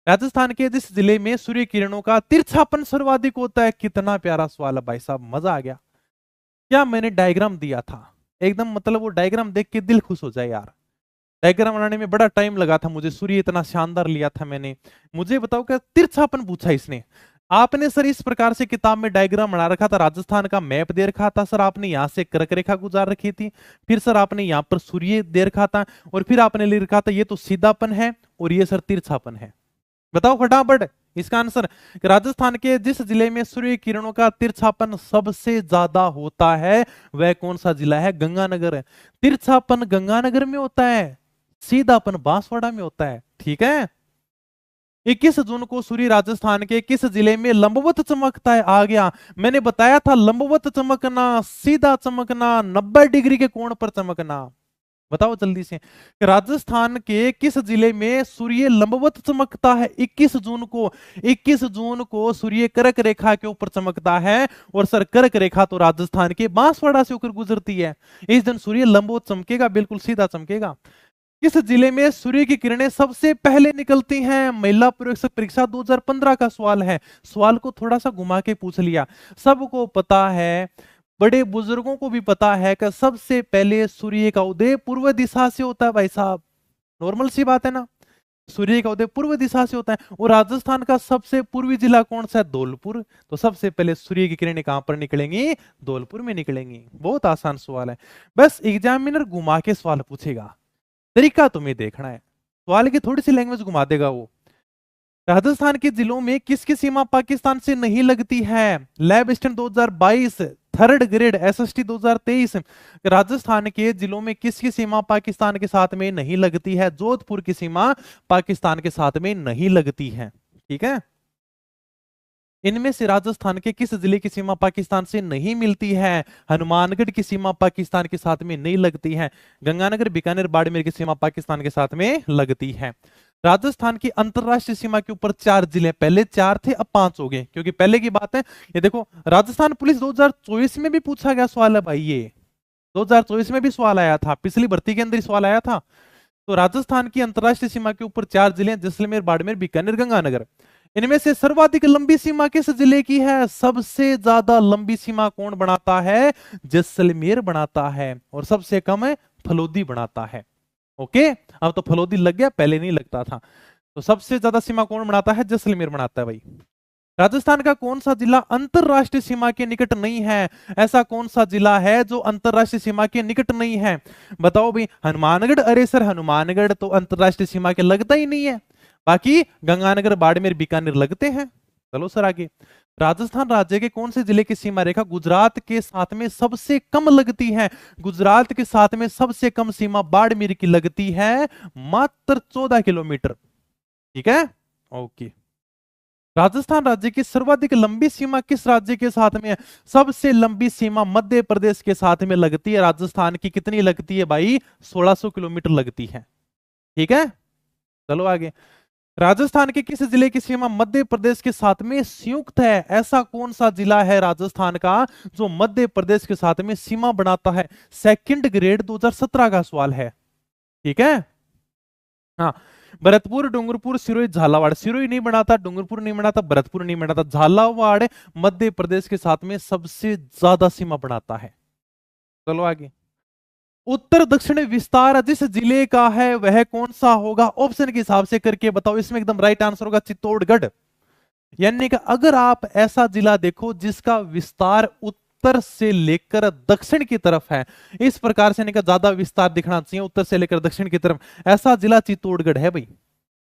राजस्थान के जिस जिले में सूर्य किरणों का तिरछापन सर्वाधिक होता है? कितना प्यारा सवाल है भाई साहब, मजा आ गया। क्या मैंने डायग्राम दिया था एकदम, मतलब वो डायग्राम देख के दिल खुश हो जाए यार। डायग्राम बनाने में बड़ा टाइम लगा था मुझे, सूर्य इतना शानदार लिया था मैंने। मुझे बताओ क्या तिरछापन पूछा इसने? आपने सर इस प्रकार से किताब में डायग्राम बना रखा था, राजस्थान का मैप दे रखा था सर, आपने यहां से कर्क रेखा गुजार रखी थी, फिर सर आपने यहां पर सूर्य दे रखा था, और फिर आपने लिख रखा था ये तो सीधापन है और ये सर तिरछापन है। बताओ फटाफट इसका आंसर। राजस्थान के जिस जिले में सूर्य किरणों का तिरछापन सबसे ज्यादा होता है वह कौन सा जिला है? गंगानगर। तिरछापन गंगानगर में होता है, सीधापन बांसवाड़ा में होता है। ठीक है। 21 जून को सूर्य राजस्थान के किस जिले में लंबवत चमकता है? आ गया, मैंने बताया था लंबवत चमकना, सीधा चमकना, 90 डिग्री के कोण पर चमकना। बताओ जल्दी से, राजस्थान के किस जिले में सूर्य लंबवत चमकता है 21 जून को? 21 जून को सूर्य कर्क रेखा के ऊपर चमकता है, और सर कर्क रेखा तो राजस्थान के बांसवाड़ा से होकर गुजरती है। इस दिन सूर्य लंबवत चमकेगा, बिल्कुल सीधा चमकेगा। किस जिले में सूर्य की किरणें सबसे पहले निकलती हैं? महिला प्रवेशक परीक्षा 2015 का सवाल है। सवाल को थोड़ा सा घुमा के पूछ लिया। सबको पता है, बड़े बुजुर्गों को भी पता है कि सबसे पहले सूर्य का उदय पूर्व दिशा से होता है भाई साहब। नॉर्मल सी बात है ना, सूर्य का उदय पूर्व दिशा से होता है। और राजस्थान का सबसे पूर्वी जिला कौन सा है? धौलपुर। तो सबसे पहले सूर्य की किरणें कहां पर निकलेंगी? धौलपुर में निकलेंगी। बहुत आसान सवाल है, बस एग्जामिनर घुमा के सवाल पूछेगा, तरीका तुम्हें देखना है। सवाल की थोड़ी सी लैंग्वेज घुमा देगा वो। राजस्थान के जिलों में किसकी सीमा पाकिस्तान से नहीं लगती है? Lab stand 2022, third grade SST 2023। Rajasthan के जिलों में किसकी सीमा पाकिस्तान के साथ में नहीं लगती है? जोधपुर की सीमा पाकिस्तान के साथ में नहीं लगती है। ठीक है। इनमें से राजस्थान के किस जिले की सीमा पाकिस्तान से नहीं मिलती है? हनुमानगढ़ की सीमा पाकिस्तान के साथ में नहीं लगती है। गंगानगर, बीकानेर, बाड़मेर की सीमा पाकिस्तान के साथ में लगती है। राजस्थान की अंतरराष्ट्रीय सीमा के ऊपर 4 जिले, पहले 4 थे अब 5 हो गए, क्योंकि पहले की बात है। ये देखो, राजस्थान पुलिस 2024 में भी पूछा गया सवाल है भाई, ये 2024 में भी सवाल आया था, पिछली भर्ती के अंदर ही सवाल आया था। तो राजस्थान की अंतरराष्ट्रीय सीमा के ऊपर 4 जिले, जैसलमेर, बाड़मेर, बीकानेर, गंगानगर। इनमें से सर्वाधिक लंबी सीमा किस जिले की है? सबसे ज्यादा लंबी सीमा कौन बनाता है? जैसलमेर बनाता है। और सबसे कम है फलोदी बनाता है। ओके, अब तो फलोदी लग गया, पहले नहीं लगता था। तो सबसे ज्यादा सीमा कौन बनाता है? जैसलमेर बनाता है भाई। राजस्थान का कौन सा जिला अंतरराष्ट्रीय सीमा के निकट नहीं है? ऐसा कौन सा जिला है जो अंतरराष्ट्रीय सीमा के निकट नहीं है? बताओ भाई। हनुमानगढ़। अरे सर, हनुमानगढ़ तो अंतरराष्ट्रीय सीमा के लगता ही नहीं है, बाकी गंगानगर, बाड़मेर, बीकानेर लगते हैं। चलो सर आगे। राजस्थान राज्य के कौन से जिले की सीमा रेखा गुजरात के साथ में सबसे कम लगती है? गुजरात के साथ में सबसे कम सीमा बाड़मेर की लगती है, मात्र 14 किलोमीटर। ठीक है, ओके। राजस्थान राज्य की सर्वाधिक लंबी सीमा किस राज्य के साथ में है? सबसे लंबी सीमा मध्य प्रदेश के साथ में लगती है। राजस्थान की कितनी लगती है भाई? 1600 किलोमीटर लगती है। ठीक है, चलो आगे। राजस्थान के किस जिले की सीमा मध्य प्रदेश के साथ में संयुक्त है? ऐसा कौन सा जिला है राजस्थान का जो मध्य प्रदेश के साथ में सीमा बनाता है? सेकंड ग्रेड 2017 का सवाल है। ठीक है, हाँ। भरतपुर, डूंगरपुर, सिरोही, झालावाड़। सिरोही नहीं बनाता, डूंगरपुर नहीं बनाता, भरतपुर नहीं बनाता, झालावाड़ मध्य प्रदेश के साथ में सबसे ज्यादा सीमा बनाता है। चलो आगे। उत्तर दक्षिण विस्तार जिस जिले का है वह कौन सा होगा? ऑप्शन के हिसाब से करके बताओ। इसमें एकदम राइट आंसर होगा चित्तौड़गढ़। यानी कि अगर आप ऐसा जिला देखो जिसका विस्तार उत्तर से लेकर दक्षिण की तरफ है, इस प्रकार से ज्यादा विस्तार दिखना चाहिए उत्तर से लेकर दक्षिण की तरफ, ऐसा जिला चित्तौड़गढ़ है भाई।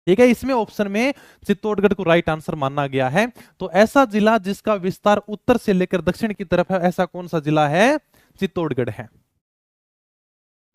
ठीक है, इसमें ऑप्शन में चित्तौड़गढ़ को राइट आंसर माना गया है। तो ऐसा जिला जिसका विस्तार उत्तर से लेकर दक्षिण की तरफ है, ऐसा कौन सा जिला है? चित्तौड़गढ़ है।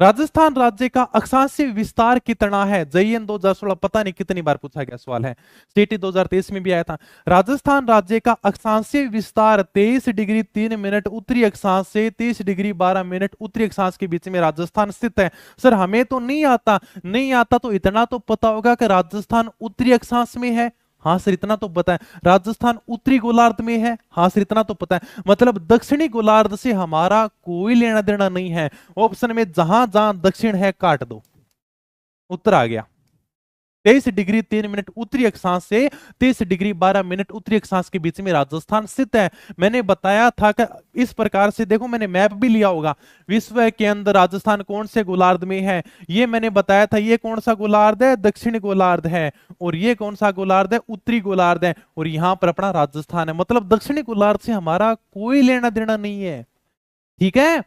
राजस्थान राज्य का अक्षांशीय विस्तार कितना है? JN 2016 पता नहीं कितनी बार पूछा गया सवाल है, CT 2023 में भी आया था। राजस्थान राज्य का अक्षांशीय विस्तार 23 डिग्री 3 मिनट उत्तरी अक्षांश से 23 डिग्री 12 मिनट उत्तरी अक्षांश के बीच में राजस्थान स्थित है। सर हमें तो नहीं आता तो इतना तो पता होगा कि राजस्थान उत्तरी अक्षांश में है। हाँ सर इतना तो पता है। राजस्थान उत्तरी गोलार्ध में है। हाँ सर इतना तो पता है। मतलब दक्षिणी गोलार्ध से हमारा कोई लेना देना नहीं है। ऑप्शन में जहां जहां दक्षिण है काट दो, उत्तर आ गया। 23 डिग्री 3 मिनट उत्तरी अक्षांश से 23 डिग्री 12 मिनट उत्तरी अक्षांश के बीच में राजस्थान स्थित है। मैंने बताया था कि इस प्रकार से देखो, मैंने मैप भी लिया होगा, विश्व के अंदर राजस्थान कौन से गोलार्ध में है, ये मैंने बताया था। ये कौन सा गोलार्ध है? दक्षिण गोलार्ध है। और ये कौन सा गोलार्ध है? उत्तरी गोलार्ध है। और यहां पर अपना राजस्थान है, मतलब दक्षिणी गोलार्ध से हमारा कोई लेना देना नहीं है, ठीक है।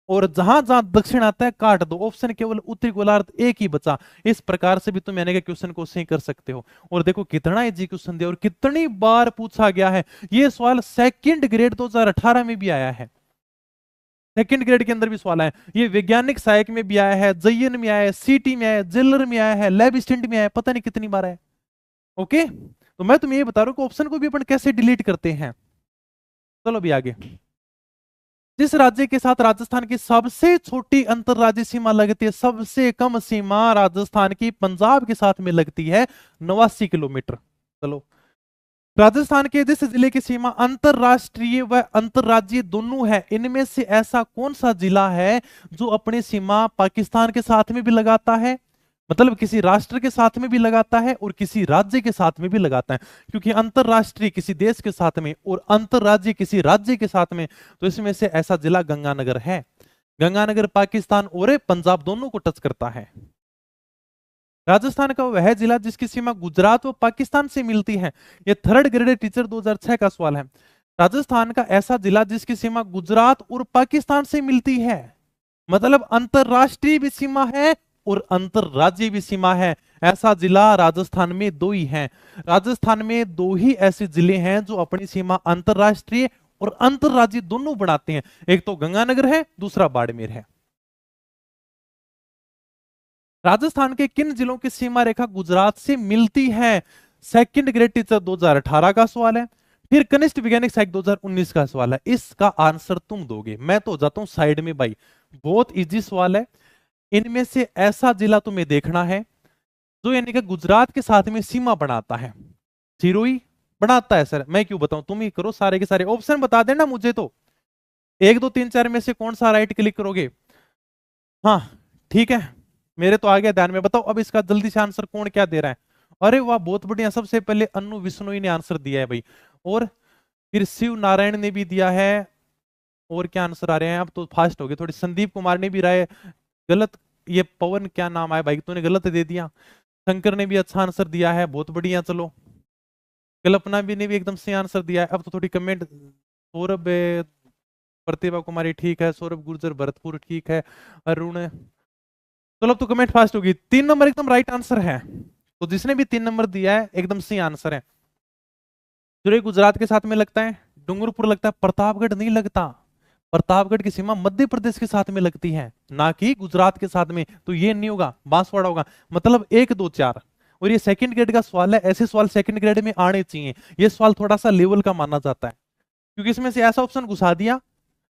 और जहां जहां दक्षिण आता है काट दो, ऑप्शन केवल उत्तरी गोलार्ध एक ही बचा। इस प्रकार से भी तुम यानी कि क्वेश्चन को सही कर सकते हो। और देखो कितना इजी क्वेश्चन दिया और कितनी बार पूछा गया है। ये सवाल सेकंड ग्रेड 2018 में भी आया है, सेकंड ग्रेड के अंदर भी सवाल है। ये वैज्ञानिक सहायक में भी आया है, जयन में आया है, सीटी में आया है, जेलर में आया है, लैब स्टैंड में आया है, पता नहीं कितनी बार है। ओके, तो मैं तुम्हें ये बता रहा हूं कि ऑप्शन को भी अपन कैसे डिलीट करते हैं। चलो भी आगे। जिस राज्य के साथ राजस्थान की सबसे छोटी अंतरराज्यीय सीमा लगती है, सबसे कम सीमा राजस्थान की पंजाब के साथ में लगती है 89 किलोमीटर। चलो, राजस्थान के जिस जिले की सीमा अंतरराष्ट्रीय व अंतरराज्यीय दोनों है, इनमें से ऐसा कौन सा जिला है जो अपनी सीमा पाकिस्तान के साथ में भी लगाता है, मतलब किसी राष्ट्र के साथ में भी लगाता है और किसी राज्य के साथ में भी लगाता है। क्योंकि अंतरराष्ट्रीय किसी देश के साथ में और अंतरराज्यीय किसी राज्य के साथ में, तो इसमें से ऐसा जिला गंगानगर है। गंगानगर पाकिस्तान और पंजाब दोनों को टच करता है। राजस्थान का वह जिला जिसकी सीमा गुजरात व पाकिस्तान से मिलती है। यह थर्ड ग्रेड टीचर 2006 का सवाल है। राजस्थान का ऐसा जिला जिसकी सीमा गुजरात और पाकिस्तान से मिलती है, मतलब अंतरराष्ट्रीय भी सीमा है और अंतरराज्यीय भी सीमा है। ऐसा जिला राजस्थान में दो ही हैं। राजस्थान में दो ही ऐसे जिले हैं जो अपनी सीमा अंतरराष्ट्रीय और अंतरराज्यीय दोनों बनाते हैं। एक तो गंगानगर है, दूसरा बाड़मेर है। राजस्थान के किन जिलों की सीमा रेखा गुजरात से मिलती है? सेकंड ग्रेड टीचर 2018 का सवाल है। फिर कनिष्ठ वैज्ञानिक सहायक 2019 का सवाल है। इसका आंसर तुम दोगे, मैं तो हो जाता हूं साइड में भाई। बहुत इजी सवाल है। इनमें से ऐसा जिला तुम्हें देखना है जो यानी कि गुजरात के साथ में सीमा बनाता है। सिरोही बनाता है सर, मैं क्यों बताऊं, तुम ही करो। सारे के सारे ऑप्शन बता देना मुझे, तो 1 2 3 4 में से कौन सा राइट क्लिक करोगे? हाँ ठीक है, मेरे तो आ गया ध्यान में। बताओ अब इसका जल्दी से आंसर कौन क्या दे रहा है? अरे वाह, बहुत बढ़िया। सबसे पहले अन्नू विष्णोई ने आंसर दिया है भाई, और फिर शिव नारायण ने भी दिया है। और क्या आंसर आ रहे हैं? अब तो फास्ट हो गए थोड़ी। संदीप कुमार ने भी राय गलत, ये पवन क्या नाम आया भाई, तूने गलत दे दिया। शंकर ने भी अच्छा आंसर दिया है, बहुत बढ़िया। चलो, कल्पना भी ने भी एकदम से आंसर दिया है। अब तो थोड़ी कमेंट। सौरभ, प्रतिभा कुमारी ठीक है, सौरभ गुर्जर भरतपुर ठीक है, अरुण। चलो अब तो कमेंट फास्ट होगी। 3 नंबर एकदम राइट आंसर है। तो जिसने भी 3 नंबर दिया है एकदम सही आंसर है। जो गुजरात के साथ में लगता है, डूंगरपुर लगता है, प्रतापगढ़ नहीं लगता। प्रतापगढ़ की सीमा मध्य प्रदेश के साथ में लगती है, ना कि गुजरात के साथ में। तो ये नहीं होगा, बांसवाड़ा होगा। मतलब 1 2 4। और ये सेकंड ग्रेड का सवाल है, ऐसे सवाल सेकंड ग्रेड में आने चाहिए। ये सवाल थोड़ा सा लेवल का माना जाता है, क्योंकि इसमें से ऐसा ऑप्शन घुसा दिया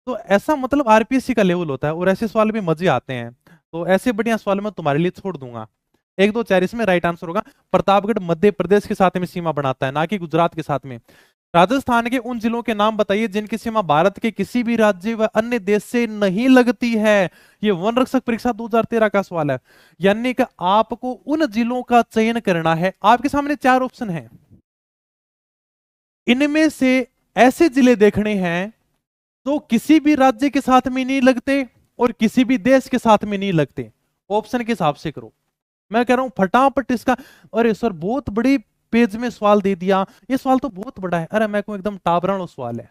तो ऐसा मतलब आरपीएससी का लेवल होता है, और ऐसे सवाल भी मजे आते हैं। तो ऐसे बढ़िया सवाल मैं तुम्हारे लिए छोड़ दूंगा। 1 2 4 इसमें राइट आंसर होगा। प्रतापगढ़ मध्य प्रदेश के साथ में सीमा बनाता है, ना कि गुजरात के साथ में। राजस्थान के उन जिलों के नाम बताइए जिनकी सीमा भारत के किसी भी राज्य व अन्य देश से नहीं लगती है। ये वन रक्षक परीक्षा 2013 का सवाल है। यानी कि आपको उन जिलों का चयन करना है। आपके सामने 4 ऑप्शन हैं, इनमें से ऐसे जिले देखने हैं जो किसी भी राज्य के साथ में नहीं लगते और किसी भी देश के साथ में नहीं लगते। ऑप्शन के हिसाब से करो, मैं कह रहा हूं फटाफट इसका। अरे सर बहुत बड़ी पेज में सवाल दे दिया, ये सवाल तो बहुत बड़ा है। अरे मैं को एकदम टाबरानो सवाल है,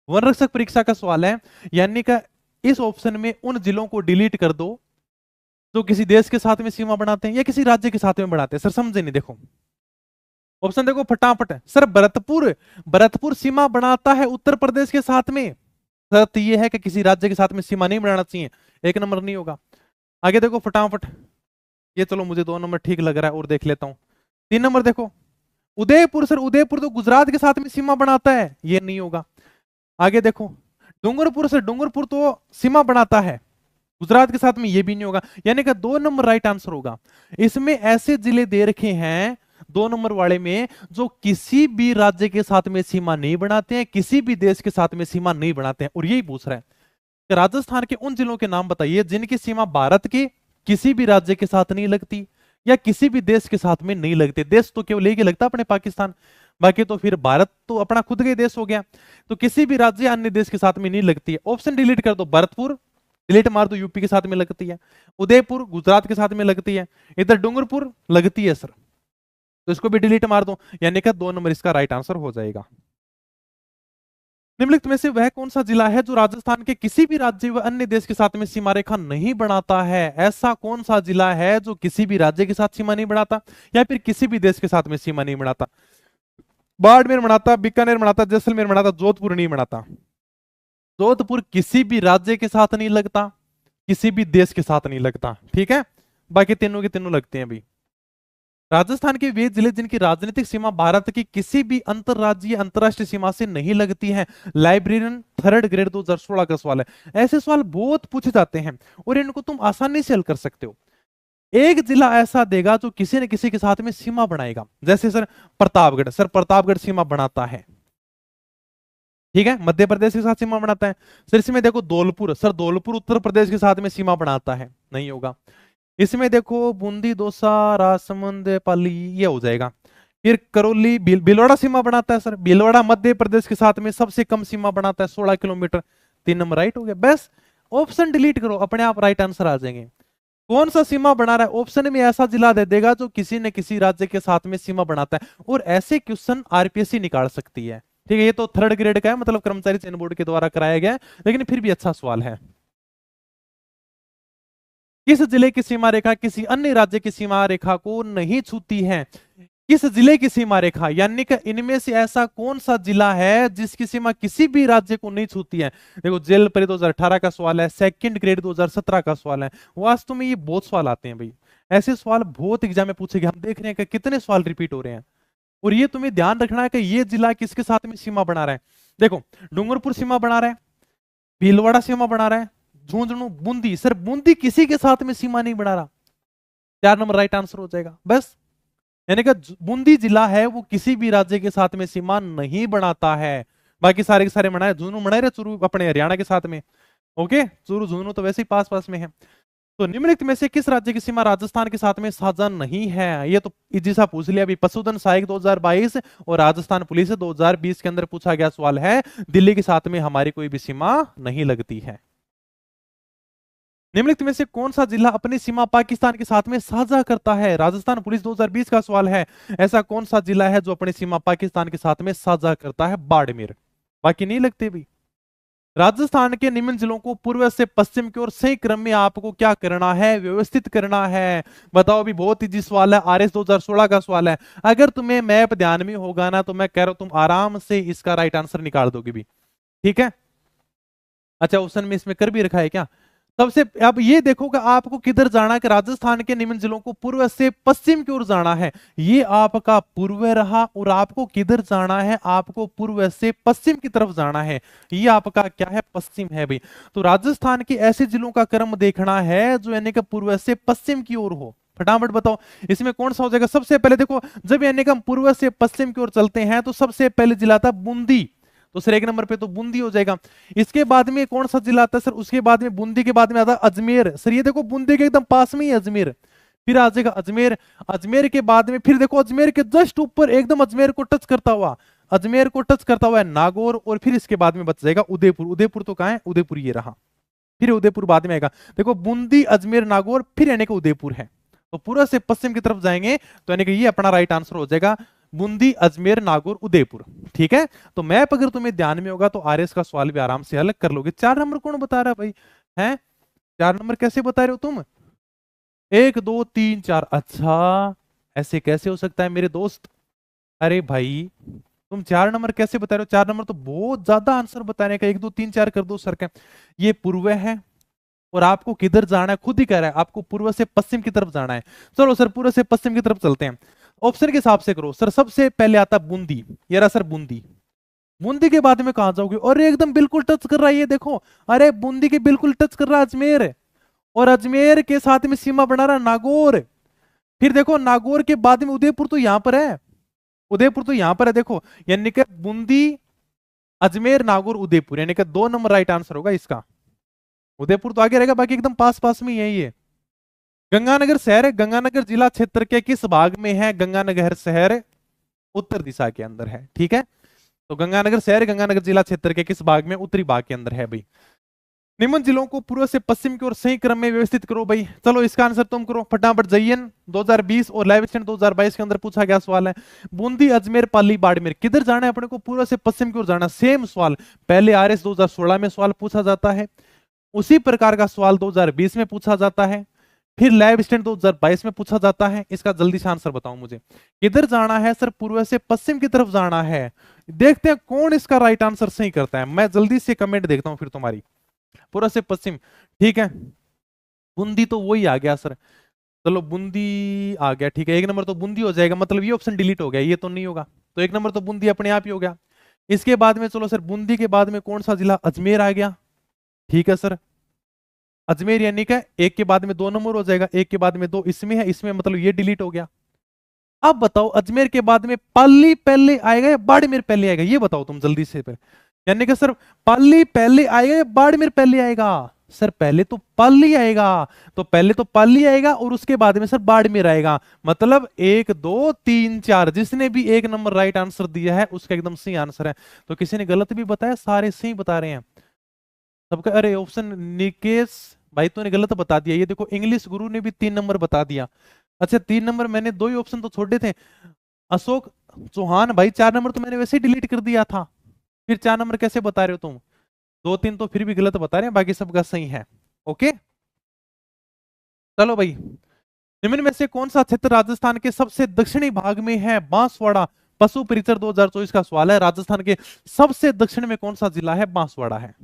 वन रक्षक परीक्षा का सवाल है। यानी कि इस ऑप्शन में उन जिलों को डिलीट कर दो जो किसी देश के साथ में सीमा बनाते हैं या किसी राज्य के साथ में बनाते हैं। सर समझे नहीं, देखो ऑप्शन देखो फटाफट। सर भरतपुर, भरतपुर सीमा बनाता है उत्तर प्रदेश के साथ में। शर्त यह है कि किसी राज्य के साथ में सीमा नहीं बनाना चाहिए, 1 नंबर नहीं होगा। आगे देखो फटाफट। ये चलो मुझे 2 नंबर ठीक लग रहा है और देख लेता हूं। 3 नंबर देखो उदयपुर। सर उदयपुर तो गुजरात के साथ में सीमा बनाता है, ये नहीं होगा। आगे देखो डूंगरपुर। सर डूंगरपुर तो सीमा बनाता है गुजरात के साथ में, ये भी नहीं होगा। यानी कि 2 नंबर राइट आंसर होगा। इसमें ऐसे जिले दे रखे हैं 2 नंबर वाले में जो किसी भी राज्य के साथ में सीमा नहीं बनाते हैं, किसी भी देश के साथ में सीमा नहीं बनाते हैं। और यही पूछ रहा है कि राजस्थान के उन जिलों के नाम बताइए जिनकी सीमा भारत के किसी भी राज्य के साथ नहीं लगती, या किसी भी देश के साथ में नहीं लगते। देश तो केवल एक ही लगता अपने पाकिस्तान, बाकी तो फिर भारत तो अपना खुद का देश हो गया। तो किसी भी राज्य अन्य देश के साथ में नहीं लगती है। ऑप्शन डिलीट कर दो, भरतपुर डिलीट मार दो, यूपी के साथ में लगती है। उदयपुर गुजरात के साथ में लगती है। इधर डूंगरपुर लगती है सर, तो इसको भी डिलीट मार दो, यानी कि 2 नंबर इसका राइट आंसर हो जाएगा। निम्नलिखित में से वह कौन सा जिला है जो राजस्थान के किसी भी राज्य व अन्य देश के साथ में सीमा रेखा नहीं बनाता है? ऐसा कौन सा जिला है जो किसी भी राज्य के साथ सीमा नहीं बनाता या फिर किसी भी देश के साथ में सीमा नहीं बनाता? बाड़मेर बनाता, बीकानेर बनाता, जैसलमेर बनाता, जोधपुर नहीं बनाता। जोधपुर किसी भी राज्य के साथ नहीं लगता, किसी भी देश के साथ नहीं लगता, ठीक है। बाकी तीनों के तीनों लगते हैं भाई। राजस्थान के वे जिले जिनकी राजनीतिक सीमा भारत की किसी भी अंतरराज्यीय अंतरराष्ट्रीय सीमा से नहीं लगती है। लाइब्रेरियन 3rd ग्रेड 2016 का सवाल है। ऐसे सवाल बहुत पूछे जाते हैं और इनको तुम आसानी से हल कर सकते हो। एक जिला ऐसा देगा जो किसी न किसी के साथ में सीमा बनाएगा, जैसे सर प्रतापगढ़, सर प्रतापगढ़ सीमा बनाता है, ठीक है, मध्य प्रदेश के साथ सीमा बनाता है। सर इसमें देखो धौलपुर, सर धौलपुर उत्तर प्रदेश के साथ में सीमा बनाता है, नहीं होगा। इसमें देखो बूंदी, दौसा, राजसमंद, पाली, ये हो जाएगा। फिर करौली, भीलवाड़ा सीमा बनाता है, सर भीलवाड़ा मध्य प्रदेश के साथ में सबसे कम सीमा बनाता है 16 किलोमीटर। 3 नंबर राइट हो गया। बस ऑप्शन डिलीट करो, अपने आप राइट आंसर आ जाएंगे। कौन सा सीमा बना रहा है? ऑप्शन में ऐसा जिला दे देगा जो किसी न किसी राज्य के साथ में सीमा बनाता है। और ऐसे क्वेश्चन आरपीएससी निकाल सकती है, ठीक है। ये तो 3rd ग्रेड का है, मतलब कर्मचारी चयन बोर्ड के द्वारा कराया गया है, लेकिन फिर भी अच्छा सवाल है। किस जिले की सीमा रेखा किसी अन्य राज्य की सीमा रेखा को नहीं छूती है? किस जिले की सीमा रेखा, यानी कि इनमें से ऐसा कौन सा जिला है जिसकी सीमा किसी भी राज्य को नहीं छूती है? देखो जेल पर 2018 का सवाल है, 2nd ग्रेड 2017 का सवाल है। वास्तव में ये बहुत सवाल आते हैं भाई, ऐसे सवाल बहुत एग्जाम में पूछे गए। हम देख रहे हैं कि कितने सवाल रिपीट हो रहे हैं। और ये तुम्हें ध्यान रखना है कि ये जिला किसके साथ में सीमा बना रहा है। देखो डूंगरपुर सीमा बना रहा है, भीलवाड़ा सीमा बना रहा है, झुंझुनू, बूंदी। सर बूंदी किसी के साथ में सीमा नहीं बना रहा, 4 नंबर राइट आंसर हो जाएगा। बस यानी कि बूंदी जिला है वो किसी भी राज्य के साथ में सीमा नहीं बनाता है, बाकी सारे के सारे बनाए। झुंझुनू बनाए रहे, चूरू अपने हरियाणा के साथ में, ओके। चूरू झुंझुनू तो वैसे ही पास पास में है। तो निम्नलिखित में से किस राज्य की सीमा राजस्थान के साथ में साझा नहीं है? ये तो इजी सा पूछ लिया अभी। पशुधन सहायक 2022 और राजस्थान पुलिस 2020 के अंदर पूछा गया सवाल है। दिल्ली के साथ में हमारी कोई भी सीमा नहीं लगती है। निम्नलिखित में से कौन सा जिला अपनी सीमा पाकिस्तान के साथ में साझा करता है? राजस्थान पुलिस 2020 का सवाल है। ऐसा कौन सा जिला है जो अपनी सीमा पाकिस्तान के साथ में साझा करता है? बाड़मेर। बाकी नहीं लगते भी। राजस्थान के निम्न जिलों को पूर्व से पश्चिम की ओर सही क्रम में आपको क्या करना है? व्यवस्थित करना है। बताओ, अभी बहुत इजी सवाल है, आरएस 2016 का सवाल है। अगर तुम्हें मैप ध्यान में होगा ना तो मैं कह रहा हूं तुम आराम से इसका राइट आंसर निकाल दोगे भी, ठीक है। अच्छा ऑप्शन में इसमें कर भी रखा है क्या? सबसे अब ये देखो कि आपको किधर जाना है, कि राजस्थान के निम्न जिलों को पूर्व से पश्चिम की ओर जाना है। ये आपका पूर्व रहा, और आपको किधर जाना है? आपको पूर्व से पश्चिम की तरफ जाना है। ये आपका क्या है? पश्चिम है भाई। तो राजस्थान के ऐसे जिलों का क्रम देखना है जो यानी कि पूर्व से पश्चिम की ओर हो। फटाफट बताओ इसमें कौन सा हो जाएगा? सबसे पहले देखो, जब यानी कि हम पूर्व से पश्चिम की ओर चलते हैं तो सबसे पहले जिला था बूंदी, तो सर 1 नंबर पे तो बूंदी हो जाएगा। इसके बाद में कौन सा जिला आता है सर? उसके बाद में बूंदी के बाद में आता है अजमेर। सर ये देखो बूंदी के एकदम पास में ही अजमेर, फिर आ जाएगा अजमेर। अजमेर के बाद में फिर देखो अजमेर के जस्ट ऊपर एकदम अजमेर को टच करता हुआ, अजमेर को टच करता हुआ है नागौर, और फिर इसके बाद में बच जाएगा उदयपुर। उदयपुर तो कहां है? उदयपुर ये रहा, फिर उदयपुर बाद में आएगा। देखो बूंदी, अजमेर, नागौर, फिर यानी कि उदयपुर है। तो पूरा से पश्चिम की तरफ जाएंगे तो यानी कि ये अपना राइट आंसर हो जाएगा, बूंदी, अजमेर, नागौर, उदयपुर, ठीक है। तो मैप अगर तुम्हें ध्यान में होगा तो आरएस का सवाल भी आराम से हल कर लोगे। 4 नंबर कौन बता रहा है भाई? हैं 4 नंबर कैसे बता रहे हो तुम? 1 2 3 4, अच्छा ऐसे कैसे हो सकता है मेरे दोस्त? अरे भाई तुम 4 नंबर कैसे बता रहे हो? 4 नंबर तो बहुत ज्यादा आंसर बताने का, 1 2 3 4 कर दो सर का। ये पूर्व है और आपको किधर जाना है खुद ही कह रहा है, आपको पूर्व से पश्चिम की तरफ जाना है। चलो सर पूर्व से पश्चिम की तरफ चलते हैं, ऑप्शन के हिसाब से करो सर। सबसे पहले आता बूंदी, ये रहा सर बूंदी। बूंदी के बाद में कहां जाओगे? और एकदम बिल्कुल टच कर रहा है, ये देखो, अरे बूंदी के बिल्कुल टच कर रहा है अजमेर, और अजमेर के साथ में सीमा बना रहा नागौर। फिर देखो नागौर के बाद में उदयपुर तो यहां पर है, उदयपुर तो यहां पर है देखो, यानी कि बूंदी, अजमेर, नागौर, उदयपुर, यानी कि 2 नंबर राइट आंसर होगा इसका। उदयपुर तो आगे रहेगा, बाकी एकदम पास पास में यही है। गंगानगर शहर गंगानगर जिला क्षेत्र के किस भाग में है? गंगानगर शहर उत्तर दिशा के अंदर है। ठीक है, तो गंगानगर शहर गंगानगर जिला क्षेत्र के किस भाग में? उत्तरी भाग के अंदर है भाई। निम्न जिलों को पूर्व से पश्चिम की ओर सही क्रम में व्यवस्थित करो भाई। चलो इसका आंसर तुम करो फटाफट। जयन 2020 और लाइव स्टैंड 2022 के अंदर पूछा गया सवाल है। बूंदी, अजमेर, पाली, बाड़मेर, किधर जाना है अपने को? पूर्व से पश्चिम की ओर जाना। सेम सवाल पहले आरएस 2016 में सवाल पूछा जाता है, उसी प्रकार का सवाल 2020 में पूछा जाता है, फिर लाइव स्टैंड 2022 में पूछा जाता है। इसका जल्दी से आंसर बताओ मुझे, किधर जाना है सर? पूर्व से पश्चिम की तरफ जाना है। देखते हैं कौन इसका राइट आंसर सही करता है। मैं जल्दी से कमेंट देखता हूं फिर तुम्हारी। पूर्व से पश्चिम, ठीक है। बूंदी तो वही आ गया सर, चलो बूंदी आ गया, ठीक है। एक नंबर तो बूंदी हो जाएगा, मतलब ये ऑप्शन डिलीट हो गया, ये तो नहीं होगा, तो एक नंबर तो बूंदी अपने आप ही हो गया। इसके बाद में चलो सर, बूंदी के बाद में कौन सा जिला? अजमेर आ गया, ठीक है सर। अजमेर यानी कि एक के बाद में दो नंबर हो जाएगा, एक के बाद में दो इसमें है, इसमें मतलब ये डिलीट हो गया। अब बताओ अजमेर के बाद में पाली पहले आएगा या बाड़मेर पहले आएगा? ये बताओ तुम जल्दी से। यानी कि सर पाली पहले आएगा या बाड़मेर पहले आएगा? सर पहले तो पाली आएगा, तो पहले तो पाली आएगा और उसके बाद में सर बाड़मेर आएगा। मतलब 1 2 3 4, जिसने भी एक नंबर राइट आंसर दिया है उसका एकदम सही आंसर है। तो किसी ने गलत भी बताया? सारे सही बता रहे हैं सबका। अरे ऑप्शन निकेश भाई तूने गलत बता दिया। ये देखो इंग्लिश गुरु ने भी 3 नंबर बता दिया। अच्छा 3 नंबर, मैंने 2 ही ऑप्शन तो छोड़े थे। अशोक चौहान भाई 4 नंबर तो मैंने वैसे ही डिलीट कर दिया था, फिर 4 नंबर कैसे बता रहे हो तुम? 2 3 तो फिर भी गलत बता रहे हैं, बाकी सबका सही है। ओके चलो भाई, निम्न में से कौन सा क्षेत्र राजस्थान के सबसे दक्षिणी भाग में है? बांसवाड़ा। पशु परिचर 2024 का सवाल है। राजस्थान के सबसे दक्षिण में कौन सा जिला है? बांसवाड़ा है।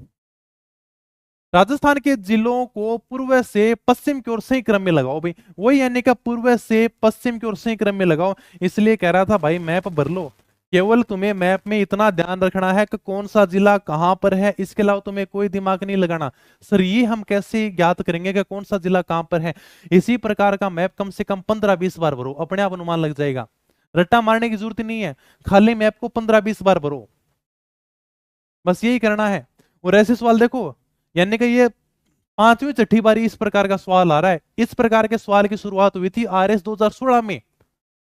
राजस्थान के जिलों को पूर्व से पश्चिम की ओर सही क्रम में लगाओ भाई, वही यानी कि पूर्व से पश्चिम की ओर सही क्रम में लगाओ। इसलिए कह रहा था भाई मैप भर लो, केवल तुम्हें मैप में इतना ध्यान रखना है कि कौन सा जिला कहां पर है, इसके अलावा तुम्हें कोई दिमाग नहीं लगाना। सर ये हम कैसे ज्ञात करेंगे कि कौन सा जिला कहां पर है? इसी प्रकार का मैप कम से कम 15-20 बार भरो, अपने आप अनुमान लग जाएगा। रट्टा मारने की जरूरत नहीं है, खाली मैप को 15-20 बार भरो, बस यही करना है। और ऐसे सवाल देखो, यानी कि ये 5वीं 6ठी बारी इस प्रकार का सवाल आ रहा है। इस प्रकार के सवाल की शुरुआत हुई थी आरएस 2016 में,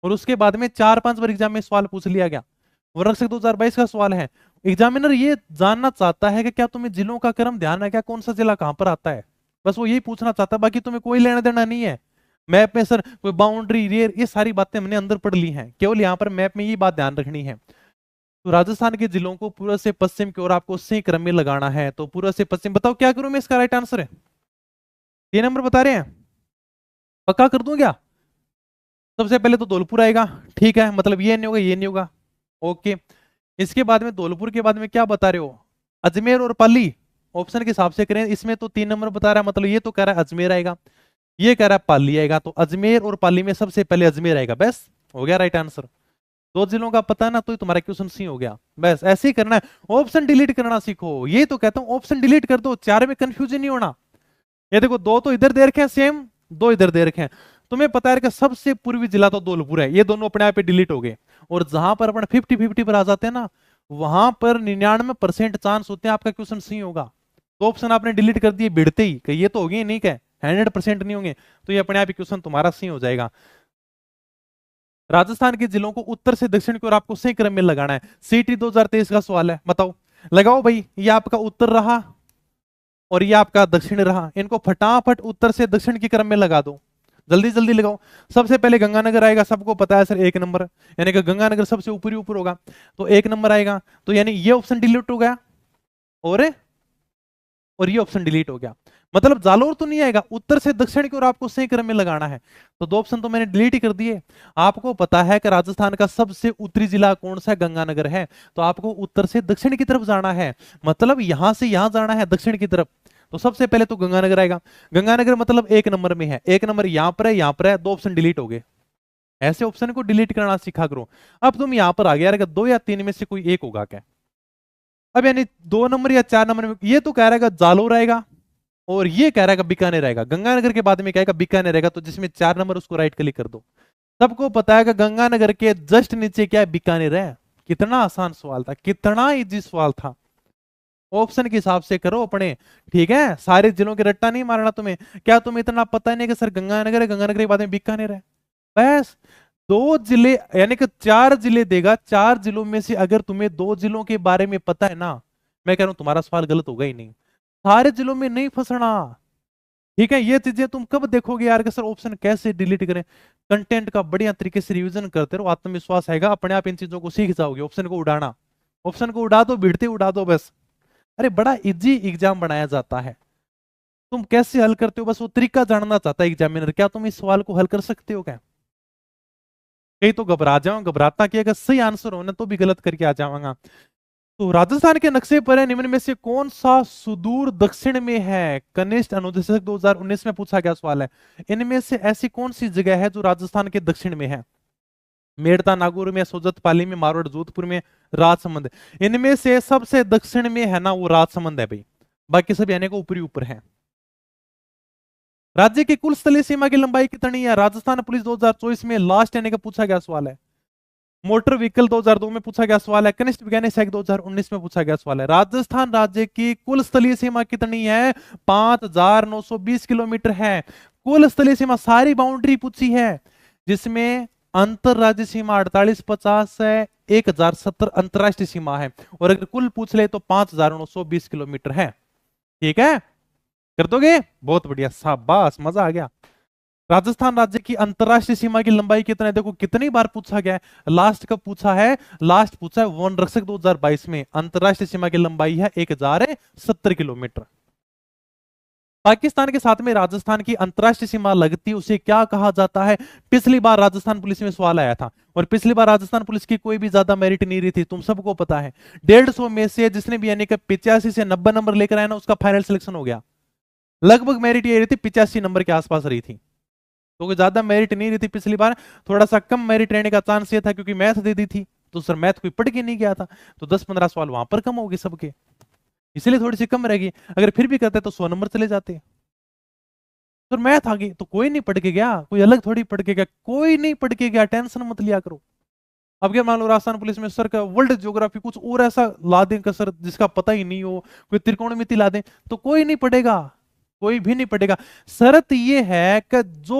और उसके बाद में 4-5 बार एग्जाम में सवाल पूछ लिया गया। वरक्षक 2022 का सवाल है। एग्जामिनर ये जानना चाहता है कि क्या तुम्हें जिलों का क्रम ध्यान है, क्या कौन सा जिला कहां पर आता है, बस वो यही पूछना चाहता है, बाकी तुम्हें कोई लेना देना नहीं है। मैप में सर कोई बाउंड्री रेयर ये सारी बातें हमने अंदर पढ़ ली हैं, केवल यहाँ पर मैप में ये बात ध्यान रखनी है। तो राजस्थान के जिलों को पूर्व से पश्चिम की ओर आपको सही क्रम में लगाना है। तो पूर्व से पश्चिम बताओ क्या करूं मैं? इसका राइट आंसर है 3 नंबर बता रहे हैं, पक्का कर दूं क्या? सबसे पहले तो धौलपुर आएगा, ठीक है, मतलब ये नहीं होगा ये नहीं होगा। ओके, इसके बाद में धौलपुर के बाद में क्या बता रहे हो? अजमेर और पाली। ऑप्शन के हिसाब से करें, इसमें तो 3 नंबर बता रहा है, मतलब ये तो कह रहा है अजमेर आएगा, ये कह रहा है पाली आएगा, तो अजमेर और पाली में सबसे पहले अजमेर आएगा। बस हो गया राइट आंसर। 2 जिलों का पता ना, तो तुम्हारा क्वेश्चन सी हो गया। बस ऐसे ही करना है, ऑप्शन डिलीट करना सीखो। ये तो कहता हूं ऑप्शन डिलीट कर दो, 4 में कंफ्यूजन नहीं होना। ये देखो 2 तो इधर दे रखे हैं सेम, 2 इधर दे रखे हैं। तुम्हें पता है कि सबसे पूर्वी जिला तो धौलपुर है, ये दोनों अपने आप डिलीट हो गए। और जहां पर अपन 50-50 पर आ जाते हैं ना, वहां पर 99% चांस होते हैं आपका क्वेश्चन सही होगा। तो ऑप्शन आपने डिलीट कर दिए भिड़ते ही, कि ये तो होगी नहीं, क्या 100% नहीं होंगे, तो ये अपने आप ही क्वेश्चन तुम्हारा सही हो जाएगा। राजस्थान के जिलों को उत्तर से दक्षिण की ओर आपको सही क्रम में लगाना है। सीटी 2023 का सवाल है, बताओ। लगाओ भाई, ये आपका उत्तर रहा और ये आपका दक्षिण रहा, इनको फटाफट उत्तर से दक्षिण की क्रम में लगा दो, जल्दी जल्दी लगाओ। सबसे पहले गंगानगर आएगा, सबको पता है सर 1 नंबर, यानी कि गंगानगर सबसे ऊपरी ऊपर होगा, तो 1 नंबर आएगा। तो यानी ये ऑप्शन डिलीट हो गया और ये ऑप्शन डिलीट हो गया, मतलब जालोर तो नहीं आएगा। उत्तर से दक्षिण की ओर आपको सही क्रम में लगाना है, तो 2 ऑप्शन तो मैंने डिलीट ही कर दिए। आपको पता है कि राजस्थान का सबसे उत्तरी जिला कौन सा है? गंगानगर है, तो आपको उत्तर से दक्षिण की तरफ जाना है, मतलब यहां से यहां जाना है दक्षिण की तरफ। तो सबसे पहले तो गंगानगर आएगा, गंगानगर मतलब 1 नंबर में है, 1 नंबर यहां पर है, यहां पर है, 2 ऑप्शन डिलीट हो गए। ऐसे ऑप्शन को डिलीट करना सीखा करो। अब तुम यहां पर आ गया, 2 या 3 में से कोई एक होगा क्या? अब यानी 2 नंबर या 4 नंबर में, ये तो कह रहा है जालोर आएगा और ये कह रहा है बीकानेर रहेगा। गंगानगर के बाद में क्या है? बीकानेर रहेगा, तो जिसमें 4 नंबर उसको राइट क्लिक कर दो। सबको पता है कि गंगानगर के जस्ट नीचे क्या है? बीकानेर है। कितना आसान सवाल था, कितना इजी सवाल था। ऑप्शन के हिसाब से करो अपने, ठीक है, सारे जिलों के रट्टा नहीं मारना तुम्हें। क्या तुम्हें इतना पता नहीं कि सर गंगानगर है, गंगानगर के बाद में बीकानेर है, बस। दो जिले यानी कि चार जिले देगा, चार जिलों में से अगर तुम्हें दो जिलों के बारे में पता है ना, मैं कह रहा हूं तुम्हारा सवाल गलत होगा ही नहीं। सारे जिलों में नहीं फंसना, ठीक है। ये चीजें तुम कब देखोगे यार कि सर ऑप्शन कैसे डिलीट करें। कंटेंट का बढ़िया तरीके से रिवीजन करते रहो, आत्मविश्वास आएगा, अपने आप इन चीजों को सीख जाओगे। ऑप्शन को उड़ाना, ऑप्शन को उड़ा दो, भिड़ते उड़ा दो बस। अरे बड़ा इजी एग्जाम बनाया जाता है, तुम कैसे हल करते हो बस वो तरीका जानना चाहता है एग्जामिनर। क्या तुम इस सवाल को हल कर सकते हो क्या? कहीं तो घबरा जाओ, घबराता कि अगर सही आंसर हो ना तो भी गलत करके आ जाऊंगा। तो राजस्थान के नक्शे पर है निम्न में से कौन सा सुदूर दक्षिण में है? कनिष्ठ अनुदेशक 2019 में पूछा गया सवाल है। इनमें से ऐसी कौन सी जगह है जो राजस्थान के दक्षिण में है? मेड़ता नागौर में, सोजत पाली में, मारवाड़ जोधपुर में, राजसमंद। इनमें से सबसे दक्षिण में है ना वो राजसमंद है भाई, बाकी सब यानी को ऊपरी ऊपर है। राज्य की कुल स्थलीय सीमा की लंबाई कितनी है? राजस्थान पुलिस 2024 में लास्ट यानी का पूछा गया सवाल है। मोटर व्हीकल 2002 में पूछा गया सवाल है। कनिष्ठ वैज्ञानिक सहायक 2019 में पूछा गया सवाल है। राजस्थान राज्य की कुल स्थलीय सीमा कितनी है? 5,920 किलोमीटर है कुल स्थलीय सीमा। सारी बाउंड्री पूछी है, जिसमें अंतर राज्य सीमा 4850 है, 1070 अंतरराष्ट्रीय सीमा है, और अगर कुल पूछ ले तो 5,920 किलोमीटर है। ठीक है, कर दोगे? बहुत बढ़िया, शाबाश, मजा आ गया। राजस्थान राज्य की अंतरराष्ट्रीय सीमा की लंबाई कितना है? देखो कितनी बार पूछा गया है, लास्ट कब पूछा है? लास्ट पूछा है वन रक्षक 2022 में। अंतरराष्ट्रीय सीमा की लंबाई है 1070 किलोमीटर। पाकिस्तान के साथ में राजस्थान की अंतरराष्ट्रीय सीमा लगती है, उसे क्या कहा जाता है? पिछली बार राजस्थान पुलिस में सवाल आया था, और पिछली बार राजस्थान पुलिस की कोई भी ज्यादा मेरिट नहीं रही थी, तुम सबको पता है। 150 में से जिसने भी यानी कि 85 से 90 नंबर लेकर आया ना, उसका फाइनल सिलेक्शन हो गया। लगभग मेरिट ये रही थी 85 नंबर के आसपास रही थी, तो कोई ज्यादा मेरिट नहीं रही थी पिछली बार। थोड़ा सा कम मेरिट रहने का चांस ये था क्योंकि मैथ दे दी थी, तो सर मैथ कोई पढ़ के नहीं गया था, तो 10-15 सवाल वहां पर कम हो गए सबके, इसलिए थोड़ी सी कम रहेगी। अगर फिर भी करते तो 100 नंबर चले जाते। सर मैथ आ गई तो कोई नहीं पढ़ के गया, कोई अलग थोड़ी पढ़ के गया, कोई नहीं पढ़ के गया, टेंशन मत लिया करो। अब क्या मान लो राजस्थान पुलिस में सर का वर्ल्ड ज्योग्राफी कुछ और ऐसा ला दें का सर जिसका पता ही नहीं हो, कोई त्रिकोणमिति ला दें, तो कोई नहीं पढ़ेगा, कोई भी नहीं पढ़ेगा। शर्त ये है कि जो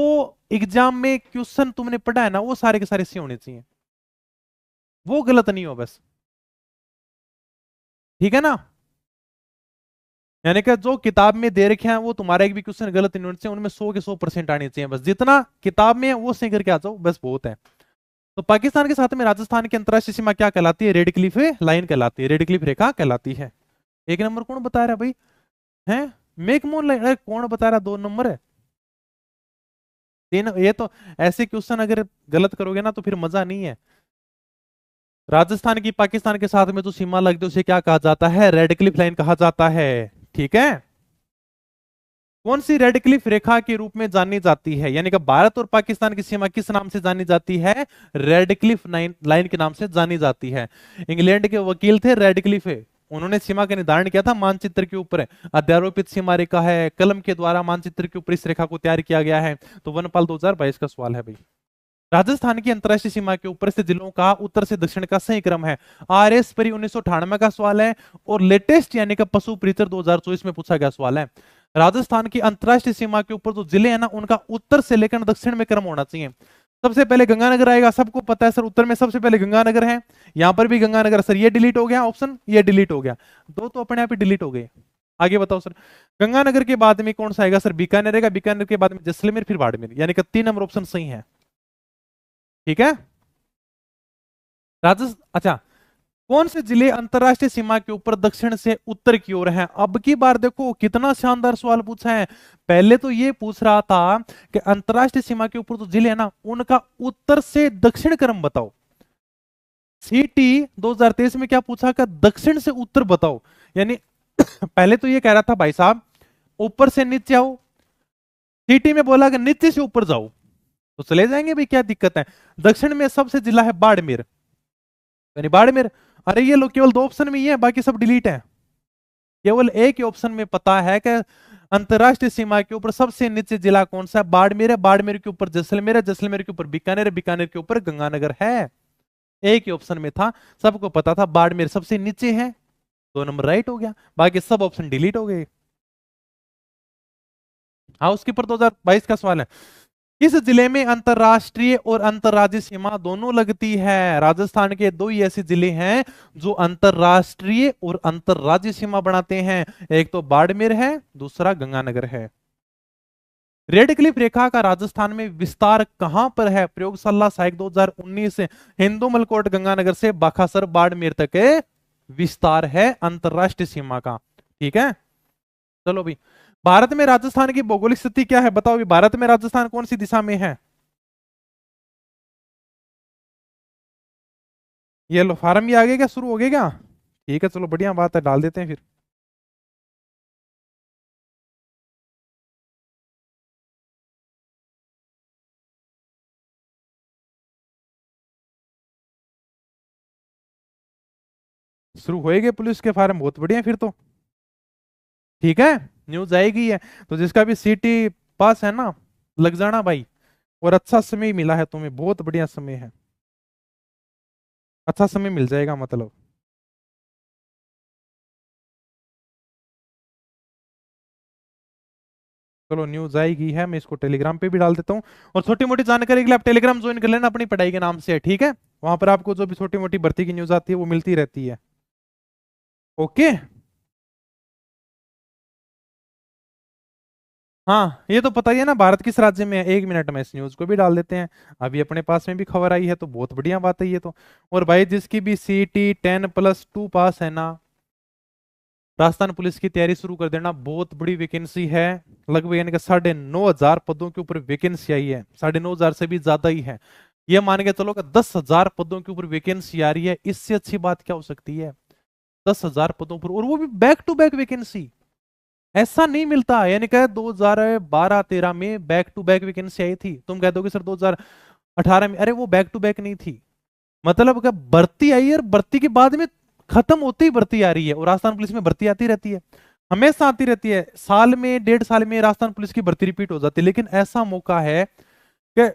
एग्जाम में क्वेश्चन तुमने पढ़ा है ना, वो सारे के सारे सी होने चाहिए, वो गलत नहीं हो बस, ठीक है ना। यानी कि जो किताब में दे रखे हैं वो तुम्हारा एक भी क्वेश्चन गलत नहीं होना चाहिए, उनमें 100 के 100% आने चाहिए, बस जितना किताब में है वो सही करके आ जाओ, बस बहुत है। तो पाकिस्तान के साथ में राजस्थान की अंतरराष्ट्रीय सीमा क्या कहलाती है? रेड क्लिफ लाइन कहलाती है, रेड क्लिफ रेखा कहलाती है। एक नंबर कौन बता रहा है भाई? है मेकमोन लाइन? अरे कौन बता रहा है 2 नंबर है? तीन? ये तो ऐसे क्वेश्चन अगर गलत करोगे ना तो फिर मजा नहीं है। राजस्थान की पाकिस्तान के साथ में जो सीमा लगती है उसे क्या कहा जाता है? रेड क्लिफ लाइन कहा जाता है, ठीक है। कौन सी रेड क्लिफ रेखा के रूप में जानी जाती है? यानी कि भारत और पाकिस्तान की सीमा किस नाम से जानी जाती है? रेड क्लिफ लाइन के नाम से जानी जाती है। इंग्लैंड के वकील थे रेड क्लिफ, उन्होंने सीमा का निर्धारण किया था मानचित्र के ऊपर। अध्यारोपित सीमा रेखा है, कलम के द्वारा मानचित्र के ऊपर इस रेखा को तैयार किया गया है। तो वनपाल 2022 का सवाल है भाई। राजस्थान की अंतरराष्ट्रीय सीमा के ऊपर से जिलों का उत्तर से दक्षिण का सही क्रम है। RS परी 1998 का सवाल है, और लेटेस्ट यानी कि पशु परिचर 2024 में पूछा गया सवाल है। राजस्थान की अंतरराष्ट्रीय सीमा के ऊपर जो जिले हैं ना, उनका उत्तर से लेकर दक्षिण में क्रम होना चाहिए। सबसे पहले गंगानगर आएगा, सबको पता है सर, उत्तर में सबसे पहले गंगानगर है। यहां पर भी गंगानगर, सर ये डिलीट हो गया ऑप्शन, ये डिलीट हो गया, दो तो अपने आप ही डिलीट हो गए। आगे बताओ सर, गंगानगर के बाद में कौन सा आएगा? सर बीकानेर आएगा, बीकानेर के बाद में जैसलमेर, फिर बाड़मेर, यानी कि 3 नंबर ऑप्शन सही है, ठीक है। राजस्थान, अच्छा, कौन से जिले अंतरराष्ट्रीय सीमा के ऊपर दक्षिण से उत्तर की ओर हैं? अब की बार देखो कितना शानदार सवाल पूछा है। पहले तो ये पूछ रहा था कि अंतरराष्ट्रीय सीमा के ऊपर जो जिले हैं ना, उनका उत्तर से दक्षिण क्रम बताओ। सीटी 2023 में क्या पूछा? कि दक्षिण से उत्तर बताओ, यानी पहले तो ये कह रहा था भाई साहब ऊपर से नीचे आओ, सीटी में बोला कि नीचे से ऊपर जाओ, तो चले जाएंगे भाई, क्या दिक्कत है। दक्षिण में सबसे जिला है बाड़मेर, यानी बाड़मेर। अरे ये लोग केवल 2 ऑप्शन में ही है, बाकी सब डिलीट है। केवल एक ही ऑप्शन में पता है कि अंतरराष्ट्रीय सीमा के ऊपर सबसे नीचे जिला कौन सा है? बाड़मेर है, बाड़मेर के ऊपर जैसलमेर है, जैसलमेर के ऊपर बीकानेर है, बीकानेर के ऊपर गंगानगर है। एक ही ऑप्शन में था, सबको पता था बाड़मेर सबसे नीचे है, दो नंबर राइट हो गया, बाकी सब ऑप्शन डिलीट हो गए। हाउस कीपर 2022 का सवाल है, किस जिले में अंतरराष्ट्रीय और अंतरराज्यीय सीमा दोनों लगती है? राजस्थान के दो ही ऐसे जिले हैं जो अंतरराष्ट्रीय और अंतरराज्यीय सीमा बनाते हैं, एक तो बाड़मेर है, दूसरा गंगानगर है। रेड क्लिफ रेखा का राजस्थान में विस्तार कहां पर है? प्रयोगशाला सहायक 2019 हिंदू मलकोट गंगानगर से बाखासर बाड़मेर तक विस्तार है अंतरराष्ट्रीय सीमा का। ठीक है, चलो भी, भारत में राजस्थान की भौगोलिक स्थिति क्या है? बताओ भी, भारत में राजस्थान कौन सी दिशा में है? ये लो फार्म भी आ गया क्या, शुरू हो गया क्या? ठीक है, चलो बढ़िया बात है, डाल देते हैं फिर। शुरू होएगे पुलिस के फार्म, बहुत बढ़िया फिर तो। ठीक है, न्यूज आएगी है, तो जिसका भी सिटी पास है ना, लग जाना भाई। और अच्छा समय मिला है तुम्हें, बहुत बढ़िया समय है, अच्छा समय मिल जाएगा मतलब। चलो न्यूज आएगी है, मैं इसको टेलीग्राम पे भी डाल देता हूँ। और छोटी मोटी जानकारी के लिए आप टेलीग्राम ज्वाइन कर लेना, अपनी पढ़ाई के नाम से, ठीक है? वहां पर आपको जो भी छोटी मोटी भर्ती की न्यूज आती है वो मिलती रहती है। ओके। हाँ, ये तो पता ही है ना भारत किस राज्य में है, 1 मिनट में इस न्यूज को भी डाल देते हैं। अभी अपने पास में भी खबर आई है, तो बहुत बढ़िया बात है ये तो। और भाई जिसकी भी सीटी 10+2 पास है ना, राजस्थान पुलिस की तैयारी शुरू कर देना, बहुत बड़ी वैकेंसी है। लगभग यानी कि 9,500 पदों के ऊपर वैकेंसी आई है, 9,500 से भी ज्यादा ही है। ये मान के चलो कि 10,000 पदों के ऊपर वैकेंसी आ रही है, इससे अच्छी बात क्या हो सकती है? 10,000 पदों पर, और वो भी बैक टू बैक वैकेंसी। ऐसा नहीं मिलता, यानी कि 2012-13 में बैक टू बैक वैकेंसी आई थी। तुम कहते हो कि सर 2018 में, अरे वो बैक टू बैक नहीं थी, मतलब कि भर्ती आई है और भर्ती के बाद में खत्म होते ही भर्ती आ रही है। और राजस्थान पुलिस में भर्ती आती रहती है, हमेशा आती रहती है, साल में 1.5 साल में राजस्थान पुलिस की भर्ती रिपीट हो जाती है। लेकिन ऐसा मौका है कि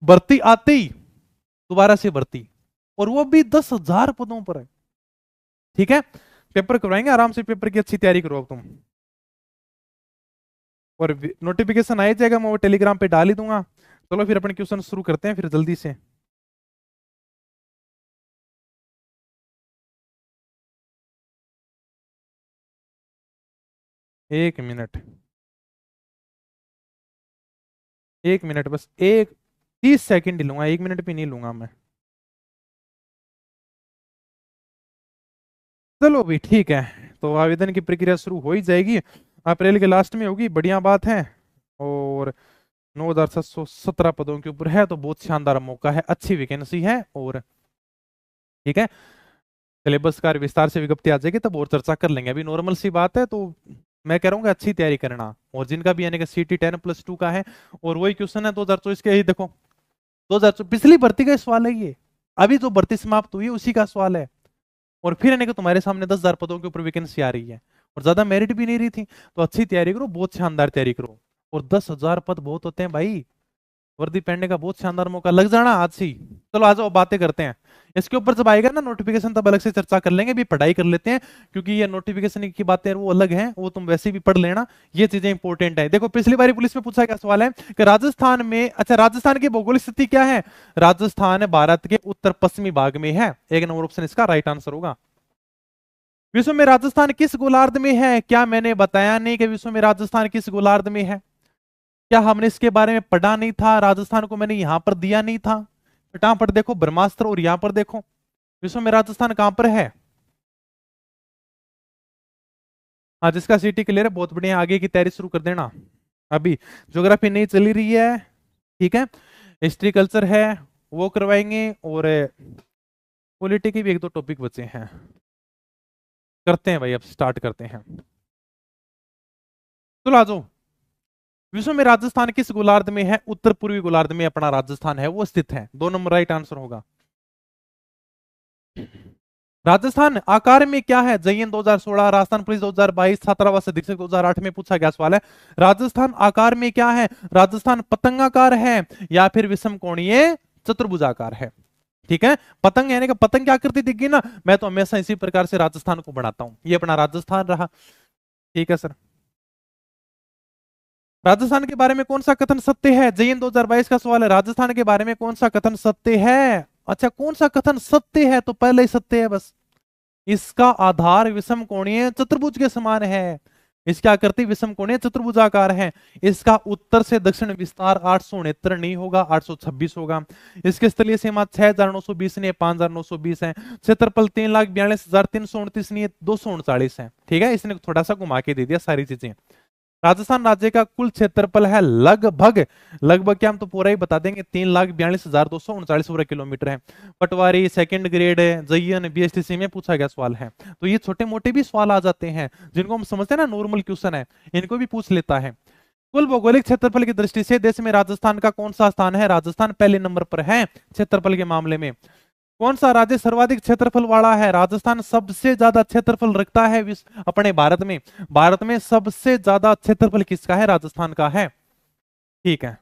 भर्ती आते ही दोबारा से भर्ती, और वो भी 10,000 पदों पर है। ठीक है, पेपर करवाएंगे आराम से, पेपर की अच्छी तैयारी करो अब तुम। और नोटिफिकेशन आ जाएगा, मैं वो टेलीग्राम पे डाल ही दूंगा। चलो फिर अपने क्वेश्चन शुरू करते हैं फिर जल्दी से। 1 मिनट, 1 मिनट बस, 30 सेकंड ही लूंगा, 1 मिनट भी नहीं लूंगा मैं। चलो भी ठीक है, तो आवेदन की प्रक्रिया शुरू हो ही जाएगी, अप्रैल के लास्ट में होगी, बढ़िया बात है। और 9,717 पदों के ऊपर है, तो बहुत शानदार मौका है, अच्छी वैकेंसी है। और ठीक है, सिलेबस का विस्तार से विज्ञप्ति आ जाएगी तब और चर्चा कर लेंगे, अभी नॉर्मल सी बात है। तो मैं कह रहा हूँ कि अच्छी तैयारी करना, और जिनका भी यानी कि सीटी 10+2 का है, और वही क्वेश्चन है 2024 के, ही देखो 2024 पिछली भर्ती का सवाल है ये, अभी जो भर्ती समाप्त हुई है उसी का सवाल है। और फिर यानी कि तुम्हारे सामने 10,000 पदों के ऊपर वैकेंसी आ रही है, और ज्यादा मेरिट भी नहीं रही थी, तो अच्छी तैयारी करो, बहुत शानदार तैयारी करो। और 10,000 पद बहुत होते हैं भाई, वर्दी पहनने का बहुत शानदार मौका, लग जाना आज से ही। चलो आ जाओ बातें करते हैं, इसके ऊपर जब आएगा ना नोटिफिकेशन तब अलग से चर्चा कर लेंगे, भी पढ़ाई कर लेते हैं, क्योंकि ये नोटिफिकेशन की बातें वो अलग हैं, वो तुम वैसे भी पढ़ लेना, ये चीजें इंपॉर्टेंट है। देखो पिछली बार पुलिस में पूछा क्या सवाल है कि राजस्थान में, अच्छा राजस्थान की भौगोलिक स्थिति क्या है? राजस्थान भारत के उत्तर पश्चिमी भाग में है, 1 नंबर ऑप्शन इसका राइट आंसर होगा। विश्व में राजस्थान किस गोलार्ध में है? क्या मैंने बताया नहीं कि विश्व में राजस्थान किस गोलार्ध में है? क्या हमने इसके बारे में पढ़ा नहीं था? राजस्थान को मैंने यहां पर दिया नहीं था? फटाफट देखो ब्रह्मास्त्र, और यहां पर देखो विश्व में राजस्थान कहां पर है। हाँ, जिसका सिटी क्लियर है बहुत बढ़िया, आगे की तैयारी शुरू कर देना। अभी ज्योग्राफी नहीं चली रही है, ठीक है, हिस्ट्री कल्चर है वो करवाएंगे, और पॉलिटी के भी 1-2 टॉपिक बचे हैं, करते हैं भाई, अब स्टार्ट करते हैं। चलो आ जाओ, विश्व में राजस्थान किस गोलार्ध में है? उत्तर पूर्वी गोलार्ध में अपना राजस्थान है वो स्थित है, 2 नंबर राइट आंसर होगा। राजस्थान आकार में क्या है? जयन 2016, राजस्थान पुलिस 2022, छात्रावास अधीक्षक 2008 में पूछा गया सवाल है। राजस्थान आकार में क्या है? राजस्थान पतंगाकार है या फिर विषम कोणीय चतुर्भुजाकार है? ठीक है। पतंग यानी कि पतंग क्या करती दिखगी ना, मैं तो हमेशा इसी प्रकार से राजस्थान को बनाता हूं, ये अपना राजस्थान रहा। ठीक है सर। राजस्थान के बारे में कौन सा कथन सत्य है, जयन 2022 का सवाल है, राजस्थान के बारे में कौन सा कथन सत्य है। अच्छा, कौन सा कथन सत्य है, तो पहले ही सत्य है बस। इसका आधार विषम कोणीय चतुर्भुज के समान है। इसकी आकृति विषम कोणीय चतुर्भुजाकार है। इसका उत्तर से दक्षिण विस्तार 869 नहीं होगा, 826 होगा। इसके स्थलीय सीमा 6,920 नहीं, 5,920 है। क्षेत्रफल 3,42,329 नहीं, 239 है। ठीक है, इसने थोड़ा सा घुमा के दे दिया सारी चीजें। राजस्थान राज्य का कुल क्षेत्रफल है लगभग, लगभग क्या हम तो पूरा ही बता देंगे, 3,42,239 वर्ग किलोमीटर है। पटवारी, सेकंड ग्रेड, जयन, बीएसटीसी में पूछा गया सवाल है। तो ये छोटे मोटे भी सवाल आ जाते हैं जिनको हम समझते हैं ना, नॉर्मल क्वेश्चन है, इनको भी पूछ लेता है। कुल भौगोलिक क्षेत्रफल की दृष्टि से देश में राजस्थान का कौन सा स्थान है, राजस्थान पहले नंबर पर है क्षेत्रफल के मामले में। कौन सा राज्य सर्वाधिक क्षेत्रफल वाला है, राजस्थान सबसे ज्यादा क्षेत्रफल रखता है अपने भारत में। भारत में सबसे ज्यादा क्षेत्रफल किसका है, राजस्थान का है। ठीक है।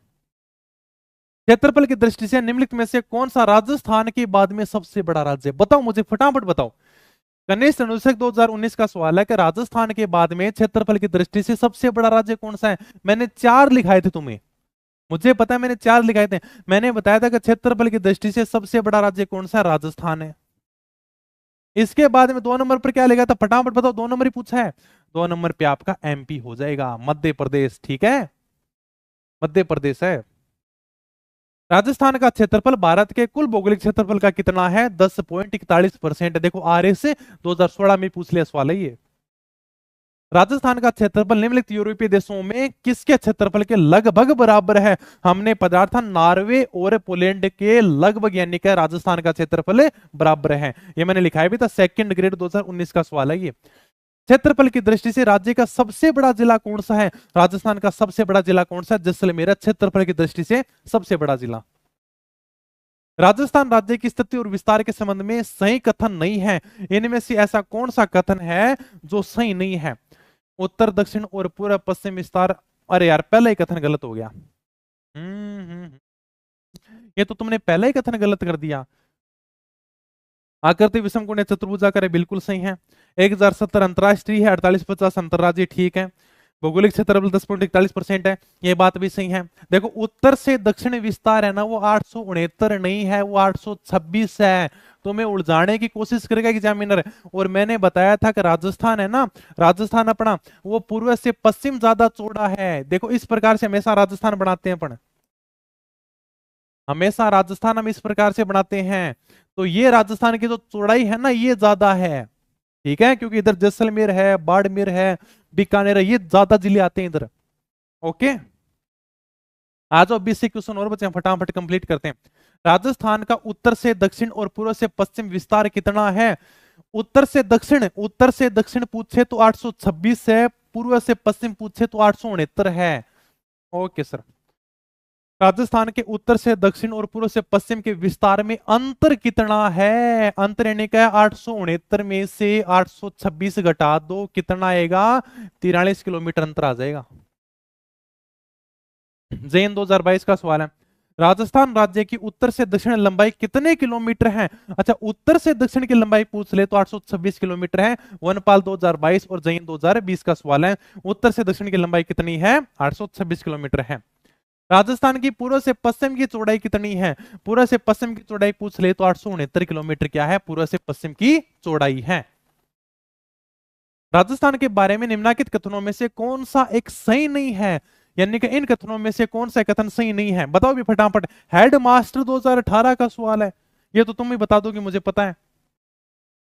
क्षेत्रफल की दृष्टि से निम्नलिखित में से कौन सा राजस्थान के बाद में सबसे बड़ा राज्य है, बताओ मुझे फटाफट बताओ। गणेश अनुशक 2019 का सवाल है कि राजस्थान के बाद में क्षेत्रफल की दृष्टि से सबसे बड़ा राज्य कौन सा है। मैंने 4 लिखाए थे तुम्हें, मुझे पता है मैंने 4 लिखाए थे। मैंने बताया था कि क्षेत्रफल की दृष्टि से सबसे बड़ा राज्य कौन सा है, राजस्थान है। इसके बाद में 2 नंबर पर क्या लिखा था, फटाफट बताओ, 2 नंबर ही पूछा है। 2 नंबर पे आपका एमपी हो जाएगा, मध्य प्रदेश। ठीक है, मध्य प्रदेश है। राजस्थान का क्षेत्रफल भारत के कुल भौगोलिक क्षेत्रफल का कितना है, 10.41%। देखो आरएस से 2016 में पूछ लिया सवाल है ये। राजस्थान का क्षेत्रफल निम्नलिखित यूरोपीय देशों में किसके क्षेत्रफल के लगभग बराबर है। हमने पदार्थ नॉर्वे और पोलैंड के लगभग, यानी कि राजस्थान का क्षेत्रफल बराबर है। ये मैंने लिखा भी था, सेकंड ग्रेड 2019 का सवाल है ये। क्षेत्रफल की दृष्टि से राज्य का सबसे बड़ा जिला कौन सा है, राजस्थान का सबसे बड़ा जिला कौन सा है, जैसलमेर है क्षेत्रफल की दृष्टि से सबसे बड़ा जिला। राजस्थान राज्य की स्थिति और विस्तार के संबंध में सही कथन नहीं है, इनमें से ऐसा कौन सा कथन है जो सही नहीं है। उत्तर, दक्षिण और पूर्व पश्चिम विस्तार। अरे यार, पहला ही कथन गलत हो गया। ये तो तुमने पहला ही कथन गलत कर दिया। आकृति विषम कोणीय चतुर्भुजाकार है, बिल्कुल सही है। 1070 अंतरराष्ट्रीय है, 4850 अंतरराज्यीय। ठीक है। भौगोलिक क्षेत्रफल 10.41% है, ये बात भी सही है। देखो उत्तर से दक्षिण विस्तार है ना, वो 869 नहीं है, वो 826 है। तो मैं उलझाने की कोशिश करेगा एग्जामिनर। और मैंने बताया था कि राजस्थान है ना, राजस्थान अपना वो पूर्व से पश्चिम ज्यादा चौड़ा है। देखो इस प्रकार से हमेशा राजस्थान बनाते हैं अपन, हमेशा राजस्थान हम इस प्रकार से बनाते हैं। तो ये राजस्थान की जो चौड़ाई है ना, ये ज्यादा है। ठीक है, क्योंकि इधर जैसलमेर है, बाड़मेर है, बीकानेर है, ये ज्यादा जिले आते हैं इधर। ओके, आज 20 क्वेश्चन और बचे हैं, फटाफट कंप्लीट करते हैं। राजस्थान का उत्तर से दक्षिण और पूर्व से पश्चिम विस्तार कितना है। उत्तर से दक्षिण, उत्तर से दक्षिण पूछे तो 826 है, पूर्व से पश्चिम पूछे तो 869 है। Okay sir. राजस्थान के उत्तर से दक्षिण और पूर्व से पश्चिम के विस्तार में अंतर कितना है, अंतर यानी क्या, 869 में से 826 घटा दो, कितना आएगा, 43 किलोमीटर अंतर आ जाएगा। जैन 2022 का सवाल है, राजस्थान राज्य की उत्तर से दक्षिण लंबाई कितने किलोमीटर है। अच्छा, उत्तर से दक्षिण की लंबाई पूछ ले तो 826 किलोमीटर है। वनपाल 2022 और जैन 2020 का सवाल है, उत्तर से दक्षिण की लंबाई कितनी है, 826 किलोमीटर है। राजस्थान की पूर्व से पश्चिम की चौड़ाई कितनी है, पूर्व से पश्चिम की चौड़ाई पूछ ले तो 869 किलोमीटर क्या है, पूर्व से पश्चिम की चौड़ाई है। राजस्थान के बारे में निम्नलिखित कथनों में से कौन सा एक सही नहीं है, यानी कि इन कथनों में से कौन सा कथन सही नहीं है, बताओ भी फटाफट। हेडमास्टर 2018 का सवाल है, ये तो तुम ही बता दोगे, मुझे पता है।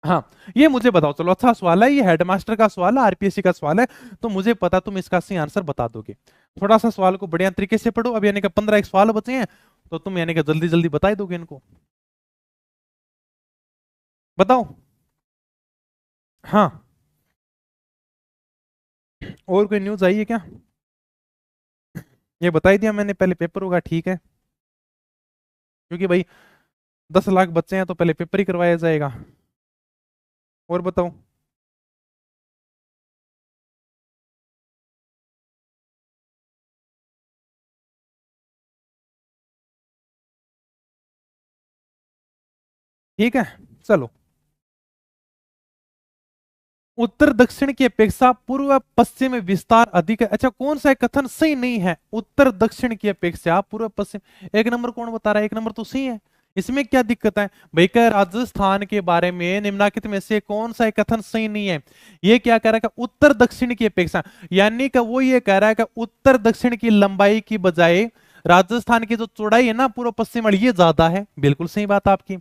हाँ, ये मुझे बताओ, चलो अच्छा सवाल है, ये हेडमास्टर का सवाल है, आरपीएससी का सवाल है, तो मुझे पता तुम इसका सही आंसर बता दोगे। थोड़ा सा सवाल को बढ़िया तरीके से पढ़ो, अब यानी कि 15 एक सवाल बचे हैं, तो तुम यानी कि जल्दी जल्दी बता ही दोगे इनको। बताओ। हाँ, और कोई न्यूज आई है क्या। ये बता ही दिया मैंने, पहले पेपर होगा, ठीक है, क्योंकि भाई 10 लाख बच्चे हैं तो पहले पेपर ही करवाया जाएगा। और बताओ। ठीक है, चलो। उत्तर दक्षिण की अपेक्षा पूर्व पश्चिम में विस्तार अधिक है। अच्छा, कौन सा कथन सही नहीं है? उत्तर दक्षिण की अपेक्षा पूर्व पश्चिम। एक नंबर कौन बता रहा है? एक नंबर तो सही है। इसमें क्या दिक्कत है भाई? क्या राजस्थान के बारे में निम्नलिखित में से कौन सा कथन सही नहीं है? ये क्या कह रहा है कि उत्तर दक्षिण की अपेक्षा, यानी कि वो ये कह रहा है कि उत्तर दक्षिण की लंबाई की बजाय राजस्थान की जो चौड़ाई है ना पूर्व पश्चिम वाली, ये ज्यादा है। बिल्कुल सही बात आपकी।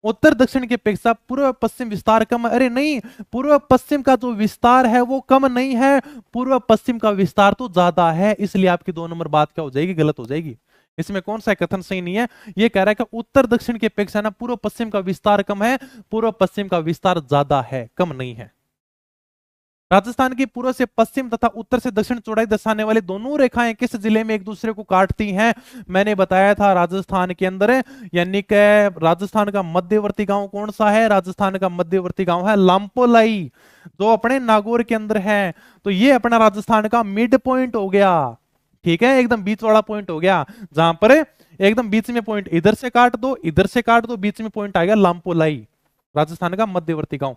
उत्तर दक्षिण की अपेक्षा पूर्व पश्चिम विस्तार कम है। अरे नहीं, पूर्व पश्चिम का जो विस्तार है वो कम नहीं है, पूर्व पश्चिम का विस्तार तो ज्यादा है। इसलिए आपकी 2 नंबर बात क्या हो जाएगी? गलत हो जाएगी। इसमें कौन सा कथन सही नहीं है? ये कह रहा है कि उत्तर दक्षिण की अपेक्षा ना पूर्व पश्चिम का विस्तार कम है, पूर्व पश्चिम का विस्तार ज्यादा है, कम नहीं है। राजस्थान की पूर्व से पश्चिम तथा उत्तर से दक्षिण चौड़ाई दर्शाने वाली दोनों रेखाएं किस जिले में एक दूसरे को काटती हैं? मैंने बताया था राजस्थान के अंदर, यानी कि राजस्थान का मध्यवर्ती गांव कौन सा है? राजस्थान का मध्यवर्ती गांव है लांपोलाई, जो अपने नागौर के अंदर है। तो ये अपना राजस्थान का मिड पॉइंट हो गया। ठीक है, एकदम बीच वाला पॉइंट हो गया, जहां पर एकदम बीच में पॉइंट, इधर से काट दो, इधर से काट दो, बीच में पॉइंट आ गया लांपोलाई, राजस्थान का मध्यवर्ती गांव।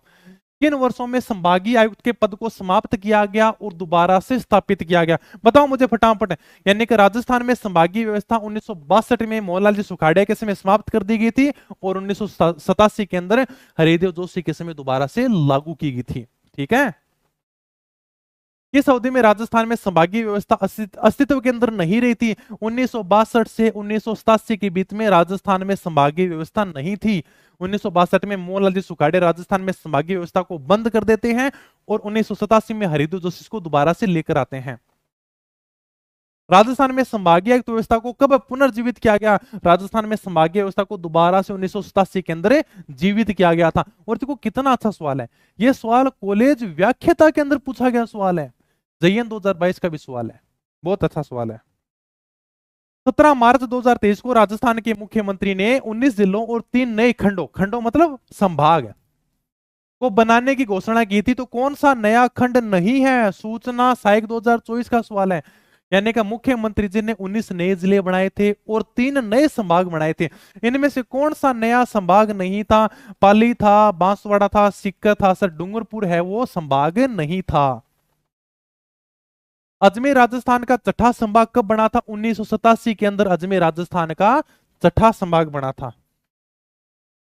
किन वर्षों में संभागीय आयुक्त के पद को समाप्त किया गया और दोबारा से स्थापित किया गया? बताओ मुझे फटाफट। यानी कि राजस्थान में संभागीय व्यवस्था 1962 में मोहनलाल जी सुखाड़िया के समय समाप्त कर दी गई थी और 1987 के अंदर हरिदेव जोशी के समय दोबारा से लागू की गई थी। ठीक है। किस अवधि में राजस्थान में संभागीय व्यवस्था अस्तित्व के अंदर नहीं रही थी? 1962 से 1987 के बीच में राजस्थान में संभागीय व्यवस्था नहीं थी। 1962 में मोहनलाल जी सुखाड़े राजस्थान में संभागीय व्यवस्था को बंद कर देते हैं और 1987 में हरिदेव जोशी को दोबारा से लेकर आते हैं। राजस्थान में संभागीय आयुक्त व्यवस्था को कब पुनर्जीवित किया गया? राजस्थान में संभागीय व्यवस्था को दोबारा से 1987 के अंदर जीवित किया गया था। और देखो कितना अच्छा सवाल है, यह सवाल कॉलेज व्याख्याता के अंदर पूछा गया सवाल है, JN 2022 का भी सवाल है, बहुत अच्छा सवाल है। 17 मार्च 2023 को राजस्थान के मुख्यमंत्री ने 19 जिलों और 3 नए खंडों मतलब संभाग को बनाने की घोषणा की थी। तो कौन सा नया खंड नहीं है? सूचना सहायक 2024 का सवाल है। यानी कि मुख्यमंत्री जी ने 19 नए जिले बनाए थे और 3 नए संभाग बनाए थे। इनमें से कौन सा नया संभाग नहीं था? पाली था, बांसवाड़ा था, सीकर था, सर डूंगरपुर है वो संभाग नहीं था। अजमेर राजस्थान का छठा संभाग कब बना था? 1987 के अंदर अजमेर राजस्थान का छठा संभाग बना था।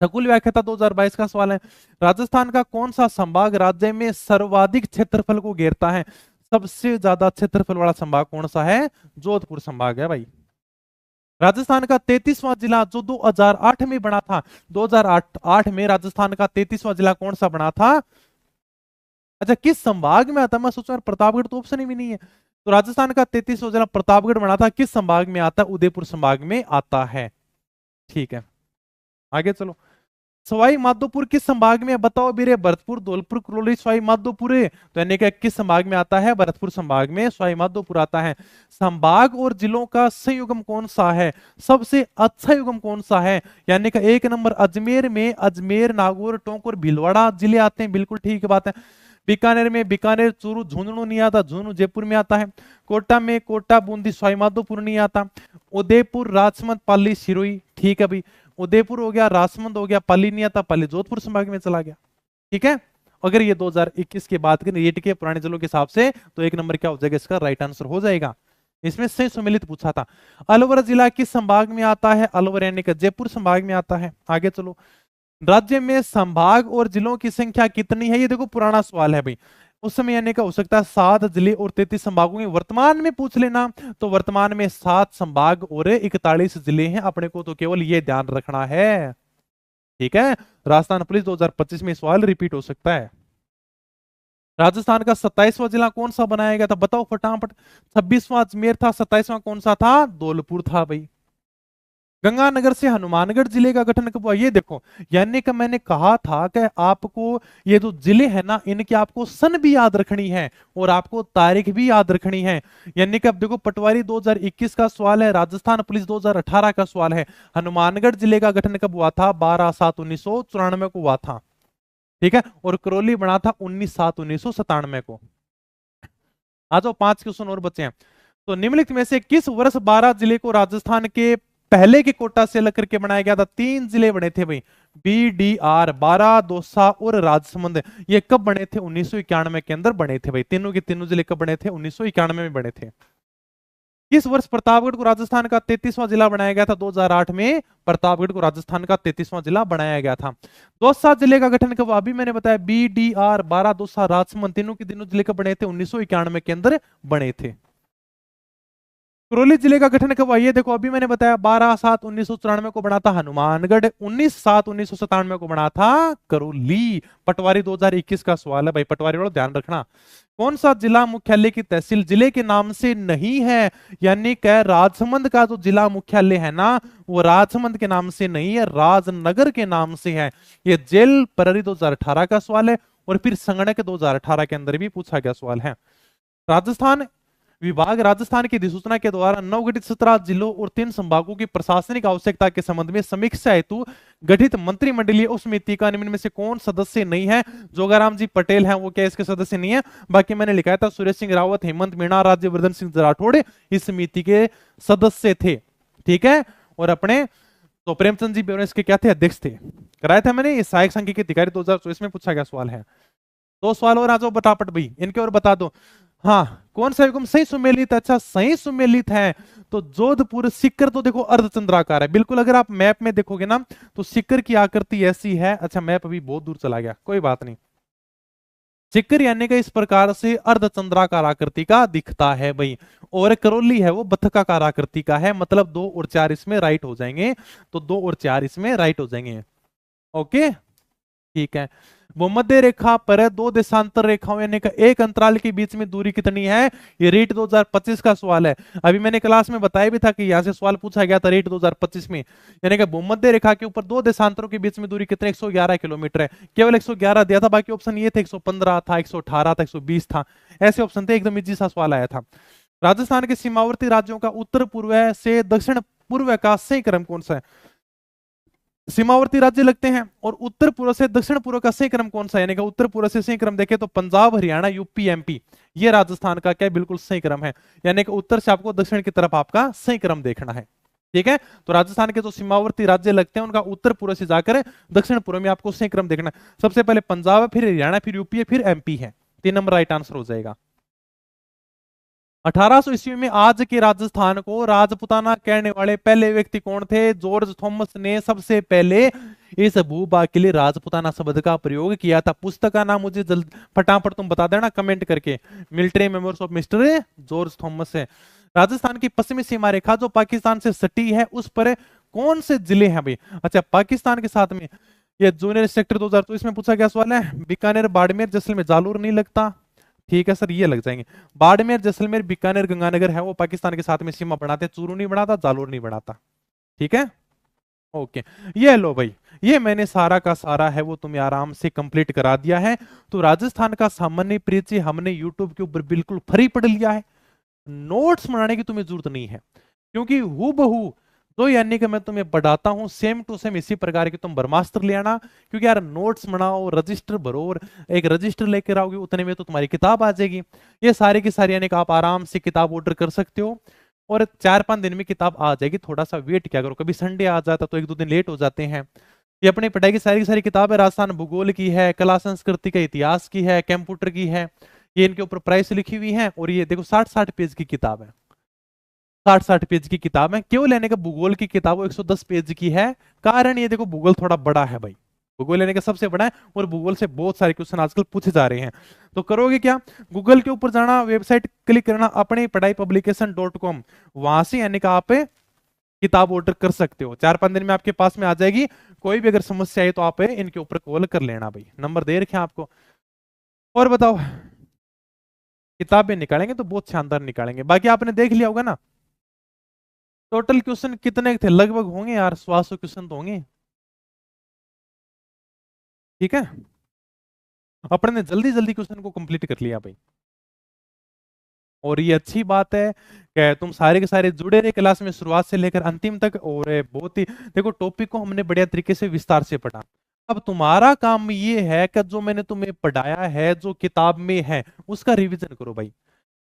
खगोल व्याख्याता 2022 का सवाल है। राजस्थान का कौन सा संभाग राज्य में सर्वाधिक क्षेत्रफल को घेरता है? सबसे ज्यादा क्षेत्रफल वाला संभाग कौन सा है? जोधपुर संभाग है भाई। राजस्थान का 33वां जिला जो 2008 में बना था, 2008 में राजस्थान का 33वां जिला कौन सा बना था? अच्छा, किस संभाग में आता? मैं सोचा प्रतापगढ़ तो ऑप्शन ही भी नहीं है। तो राजस्थान का 33वां जिला प्रतापगढ़ बना था, किस संभाग में आता है? उदयपुर संभाग में आता है। ठीक है, आगे चलो। सवाई माधोपुर किस संभाग में? बताओ बीरे। भरतपुर, धौलपुर, करौली, सवाई माधोपुर। तो यानी कि किस संभाग में आता है? भरतपुर संभाग में सवाई माधोपुर आता है। संभाग और जिलों का संयुग्म कौन सा है? सबसे अच्छा युग्म कौन सा है? यानी कि 1 नंबर अजमेर में अजमेर, नागौर, टोंक और भीलवाड़ा जिले आते हैं। बिल्कुल ठीक बात है। बीकानेर में बीकानेर, चूरू, झुंझुनू नहीं आता, झुंझुनू जयपुर में आता है। कोटा में कोटा, बूंदी, सवाई माधोपुर नहीं आता। उदयपुर, राजसमंद, पाली, सिरोही। ठीक है भाई, उदयपुर हो गया, राजसमंद हो गया, पाली नहीं आता, पाली जोधपुर संभाग में चला गया। ठीक है। अगर ये 2021 की बात करें रेट के पुराने जिलों के हिसाब से, तो 1 नंबर क्या हो जाएगा? इसका राइट आंसर हो जाएगा। इसमें सही सम्मिलित पूछा था। अलवर जिला किस संभाग में आता है? अलवर यानी कि जयपुर संभाग में आता है। आगे चलो। राज्य में संभाग और जिलों की संख्या कितनी है? ये देखो पुराना सवाल है भाई। उस समय यानी का हो सकता है 7 जिले और 33 संभागों में, वर्तमान में पूछ लेना तो वर्तमान में 7 संभाग और 41 जिले हैं। अपने को तो केवल ये ध्यान रखना है। ठीक है। राजस्थान पुलिस 2025 में सवाल रिपीट हो सकता है। राजस्थान का 27वां जिला कौन सा बनाया गया था? बताओ फटाफट। 26वां अजमेर था, 27वां कौन सा था? धौलपुर था भाई। गंगानगर से हनुमानगढ़ जिले का गठन कब हुआ? ये देखो, यानी कि मैंने कहा था कि आपको ये जो जिले हैं ना, इनकी आपको सन भी याद रखनी है और आपको तारीख भी याद रखनी है। यानी कि अब देखो, पटवारी 2021 का सवाल है, राजस्थान पुलिस 2018 का सवाल है। हनुमानगढ़ जिले का गठन कब हुआ था? 12/7/1994 को हुआ था। ठीक है। और करौली बना था 19/7/1997 को। आ जाओ, 5 क्वेश्चन और बचे हैं। तो निम्नलिखित में से किस वर्ष 12 जिले को राजस्थान के पहले के कोटा से अलग करके बनाया गया था? 3 जिले बने थे भाई। BDR, बारां, दौसा और राजसमंद, ये कब बने थे? 1991 के अंदर बने थे भाई। तीनों के तीनों जिले कब बने थे? 1991 में बने थे। किस वर्ष प्रतापगढ़ को राजस्थान का 33वां जिला बनाया गया था? 2008 में प्रतापगढ़ को राजस्थान का 33वां जिला बनाया गया था। दौसा जिले का गठन कब? अभी मैंने बताया BDR, बारां, दौसा, राजसमंद, तीनों के तीनों जिले कब बने थे? 1991 के अंदर बने थे। करौली जिले का गठन कब हुआ? ये देखो, अभी मैंने बताया 12/7/1994 को बना था हनुमानगढ़, 19/7/1997 को बना था करौली। पटवारी 2021 का सवाल है भाई, पटवारी वालों ध्यान रखना। कौन सा जिला मुख्यालय की तहसील जिले के नाम से नहीं है? यानी कि राजसमंद का जो जिला मुख्यालय है ना, वो राजसमंद के नाम से नहीं है, राजनगर के नाम से है। ये जेल प्रहरी 2018 का सवाल है, और फिर संगणक 2018 के अंदर भी पूछा गया सवाल है। राजस्थान विभाग राजस्थान की अधिसूचना के द्वारा नवगठित 17 जिलों और 3 संभागों की प्रशासनिक आवश्यकता के संबंध में समीक्षा हेतु गठित मंत्रिमंडलीय उप समिति का निम्न में से कौन सदस्य नहीं है? जोगाराम जी पटेल हैं, वो क्या इसके सदस्य नहीं है? बाकी मैंने लिखा था सुरेश सिंह रावत, हेमंत मीणा, राज्यवर्धन सिंह राठौड़ इस समिति के सदस्य थे। ठीक है, और अपने तो प्रेमचंद जी इसके क्या थे? अध्यक्ष थे। कराया था मैंने, ये सहायक सांख्यिकी अधिकारी 2024 में पूछा गया सवाल है। 2 सवाल और आ जाओ फटाफट भाई, इनके और बता दो। हाँ, कौन सा युग्म सही सुमेलित? अच्छा, सही सुमेलित है तो जोधपुर। सिक्कर तो देखो अर्धचंद्राकार है बिल्कुल, अगर आप मैप में देखोगे ना तो सिक्कर की आकृति ऐसी है। अच्छा, मैप अभी बहुत दूर चला गया, कोई बात नहीं। सिक्कर यानी कि इस प्रकार से अर्धचंद्राकार आकृति का दिखता है भाई। और करौली है वो बथकाकार आकृति का है, मतलब 2 और 4 इसमें राइट हो जाएंगे, तो 2 और 4 इसमें राइट हो जाएंगे। ओके, ठीक है। भूमध्य रेखा पर 2 देशांतर रेखाओं यानी कि एक अंतराल के बीच में दूरी कितनी है? ये रेट 2025 का सवाल है। अभी मैंने क्लास में बताया भी था कि यहां से सवाल पूछा गया था रेट 2025 में। यानी कि भूमध्य रेखा के ऊपर 2 देशांतरों के बीच में दूरी कितनी? 111 किलोमीटर है। केवल 111 दिया था, बाकी ऑप्शन ये थे 115 था, 118 था, 120 था, ऐसे ऑप्शन थे। एकदम इजी सा सवाल आया था। राजस्थान के सीमावर्ती राज्यों का उत्तर पूर्व से दक्षिण पूर्व का सही क्रम कौन सा है? सीमावर्ती राज्य लगते हैं, और उत्तर पूर्व से दक्षिण पूर्व का सही क्रम कौन सा है? यानी कि उत्तर पूर्व से सही क्रम देखें तो पंजाब, हरियाणा, यूपी, एमपी, ये राजस्थान का क्या बिल्कुल सही क्रम है। यानी कि उत्तर से आपको दक्षिण की तरफ आपका सही क्रम देखना है। ठीक है, तो राजस्थान के जो सीमावर्ती राज्य लगते हैं उनका उत्तर पूर्व से जाकर दक्षिण पूर्व में आपको सही क्रम देखना है। सबसे पहले पंजाब है, फिर हरियाणा, फिर यूपी है, फिर एमपी है। 3 नंबर राइट आंसर हो जाएगा। 1800 ईस्वी में आज के राजस्थान को राजपुताना कहने वाले पहले व्यक्ति कौन थे? जॉर्ज थॉमस ने सबसे पहले इस भूभाग के लिए राजपुताना शब्द का प्रयोग किया था। पुस्तक का नाम मुझे जल्द फटाफट तुम बता देना कमेंट करके। Military memoirs of mister George Thomas है। राजस्थान की पश्चिमी सीमा रेखा जो पाकिस्तान से सटी है, उस पर कौन से जिले हैं भाई? अच्छा, पाकिस्तान के साथ में ये जूनियर सेक्टर 2024 में पूछा गया सवाल है। बीकानेर, बाड़मेर, जैसलमेर, जालोर नहीं लगता। ठीक है सर, ये लग जाएंगे। बाड़मेर, जैसलमेर, बीकानेर, गंगानगर है वो पाकिस्तान के साथ में सीमा बनाते हैं। चूरू नहीं बनाता, जालोर नहीं बनाता। ठीक है, ओके। ये लो भाई, ये मैंने सारा का सारा है वो तुम्हें आराम से कंप्लीट करा दिया है। तो राजस्थान का सामान्य परिचय हमने यूट्यूब के ऊपर बिल्कुल फ्री पढ़ लिया है। नोट्स बनाने की तुम्हें जरूरत नहीं है, क्योंकि हूबहू तो यानी कि मैं तुम्हें पढ़ाता हूं सेम टू सेम इसी प्रकार की तुम ब्रह्मास्त्र ले आना। क्योंकि यार नोट्स बनाओ, रजिस्टर भरो, और एक रजिस्टर लेकर आओगे उतने में तो तुम्हारी किताब आ जाएगी। ये सारी की सारी यानी कि आप आराम से किताब ऑर्डर कर सकते हो, और 4-5 दिन में किताब आ जाएगी। थोड़ा सा वेट क्या करो, कभी संडे आ जाता तो 1-2 दिन लेट हो जाते हैं। ये अपनी पढ़ाई की सारी किताबें राजस्थान भूगोल की है, कला संस्कृति का इतिहास की है, कंप्यूटर की है। ये इनके ऊपर प्राइस लिखी हुई है, और ये देखो 60-60 पेज की किताब है। 60-60 पेज की किताब है। क्यों लेने का? भूगोल की किताब 110 पेज की है। कारण ये देखो भूगोल थोड़ा बड़ा है भाई, भूगोल लेने का सबसे बड़ा है, और भूगोल से बहुत सारे क्वेश्चन आजकल पूछे जा रहे हैं। तो करोगे क्या? गूगल के ऊपर जाना, वेबसाइट क्लिक करना अपनी पढ़ाई publication.com, वहां से यानी कि आप किताब ऑर्डर कर सकते हो। 4-5 दिन में आपके पास में आ जाएगी। कोई भी अगर समस्या है तो आप इनके ऊपर कॉल कर लेना भाई, नंबर दे रखे हैं आपको। और बताओ, किताबें निकालेंगे तो बहुत शानदार निकालेंगे। बाकी आपने देख लिया होगा ना, टोटल क्वेश्चन कितने थे? लगभग होंगे यार 100 क्वेश्चन तो होंगे। ठीक है, अपने ने जल्दी जल्दी क्वेश्चन को कंप्लीट कर लिया भाई। और ये अच्छी बात है कि तुम सारे के सारे जुड़े रहे क्लास में शुरुआत से लेकर अंतिम तक। और बहुत ही देखो, टॉपिक को हमने बढ़िया तरीके से विस्तार से पढ़ा। अब तुम्हारा काम ये है कि जो मैंने तुम्हें पढ़ाया है, जो किताब में है, उसका रिवीजन करो भाई।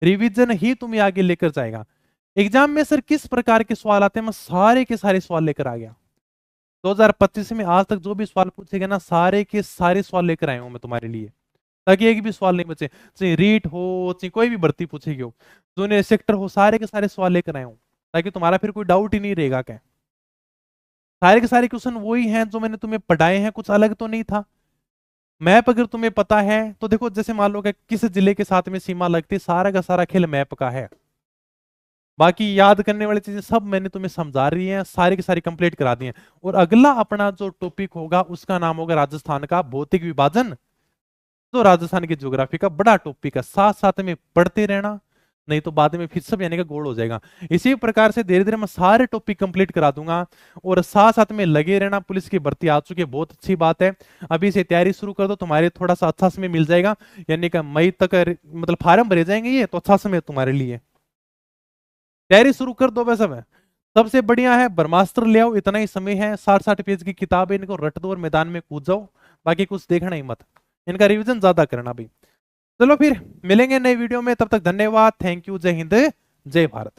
रिवीजन ही तुम्हें आगे लेकर जाएगा। एग्जाम में सर किस प्रकार के सवाल आते हैं, मैं सारे के सारे सवाल लेकर आ गया। 2025 में आज तक जो भी सवाल पूछे गए ना, सारे के सारे सवाल लेकर आया हूं मैं तुम्हारे लिए, ताकि एक भी सवाल नहीं बचे। चाहे रीट हो, चाहे कोई भी भर्ती पूछेगी हो, जूनियर सेक्टर हो, सारे के सारे सवाल लेकर आया हूं, ताकि तुम्हारा फिर कोई डाउट ही नहीं रहेगा। क्या सारे के सारे क्वेश्चन वही हैं जो मैंने तुम्हें पढ़ाए हैं, कुछ अलग तो नहीं था। मैप अगर तुम्हें पता है तो देखो, जैसे मान लो कि किस जिले के साथ में सीमा लगती है, सारा का सारा खेल मैप का है। बाकी याद करने वाली चीजें सब मैंने तुम्हें समझा रही हैं, सारी की सारी कंप्लीट करा दी हैं। और अगला अपना जो टॉपिक होगा उसका नाम होगा राजस्थान का भौतिक विभाजन। तो राजस्थान की ज्योग्राफी का बड़ा टॉपिक है, साथ साथ में पढ़ते रहना, नहीं तो बाद में फिर सब यानी का गोल हो जाएगा। इसी प्रकार से धीरे धीरे मैं सारे टॉपिक कंप्लीट करा दूंगा, और साथ साथ में लगे रहना। पुलिस की भर्ती आ चुकी है, बहुत अच्छी बात है। अभी से तैयारी शुरू कर दो, तुम्हारे थोड़ा सा अच्छा समय मिल जाएगा, यानी कि मई तक मतलब फार्म भरे जाएंगे, ये तो अच्छा समय है तुम्हारे लिए। तैयारी शुरू कर दो बस। अब सबसे बढ़िया है ब्रह्मास्त्र ले आओ, इतना ही समय है, 60-60 पेज की किताब है, इनको रट दो और मैदान में कूद जाओ। बाकी कुछ देखना ही मत, इनका रिवीजन ज्यादा करना भाई। चलो फिर मिलेंगे नए वीडियो में, तब तक धन्यवाद, थैंक यू, जय हिंद, जय भारत।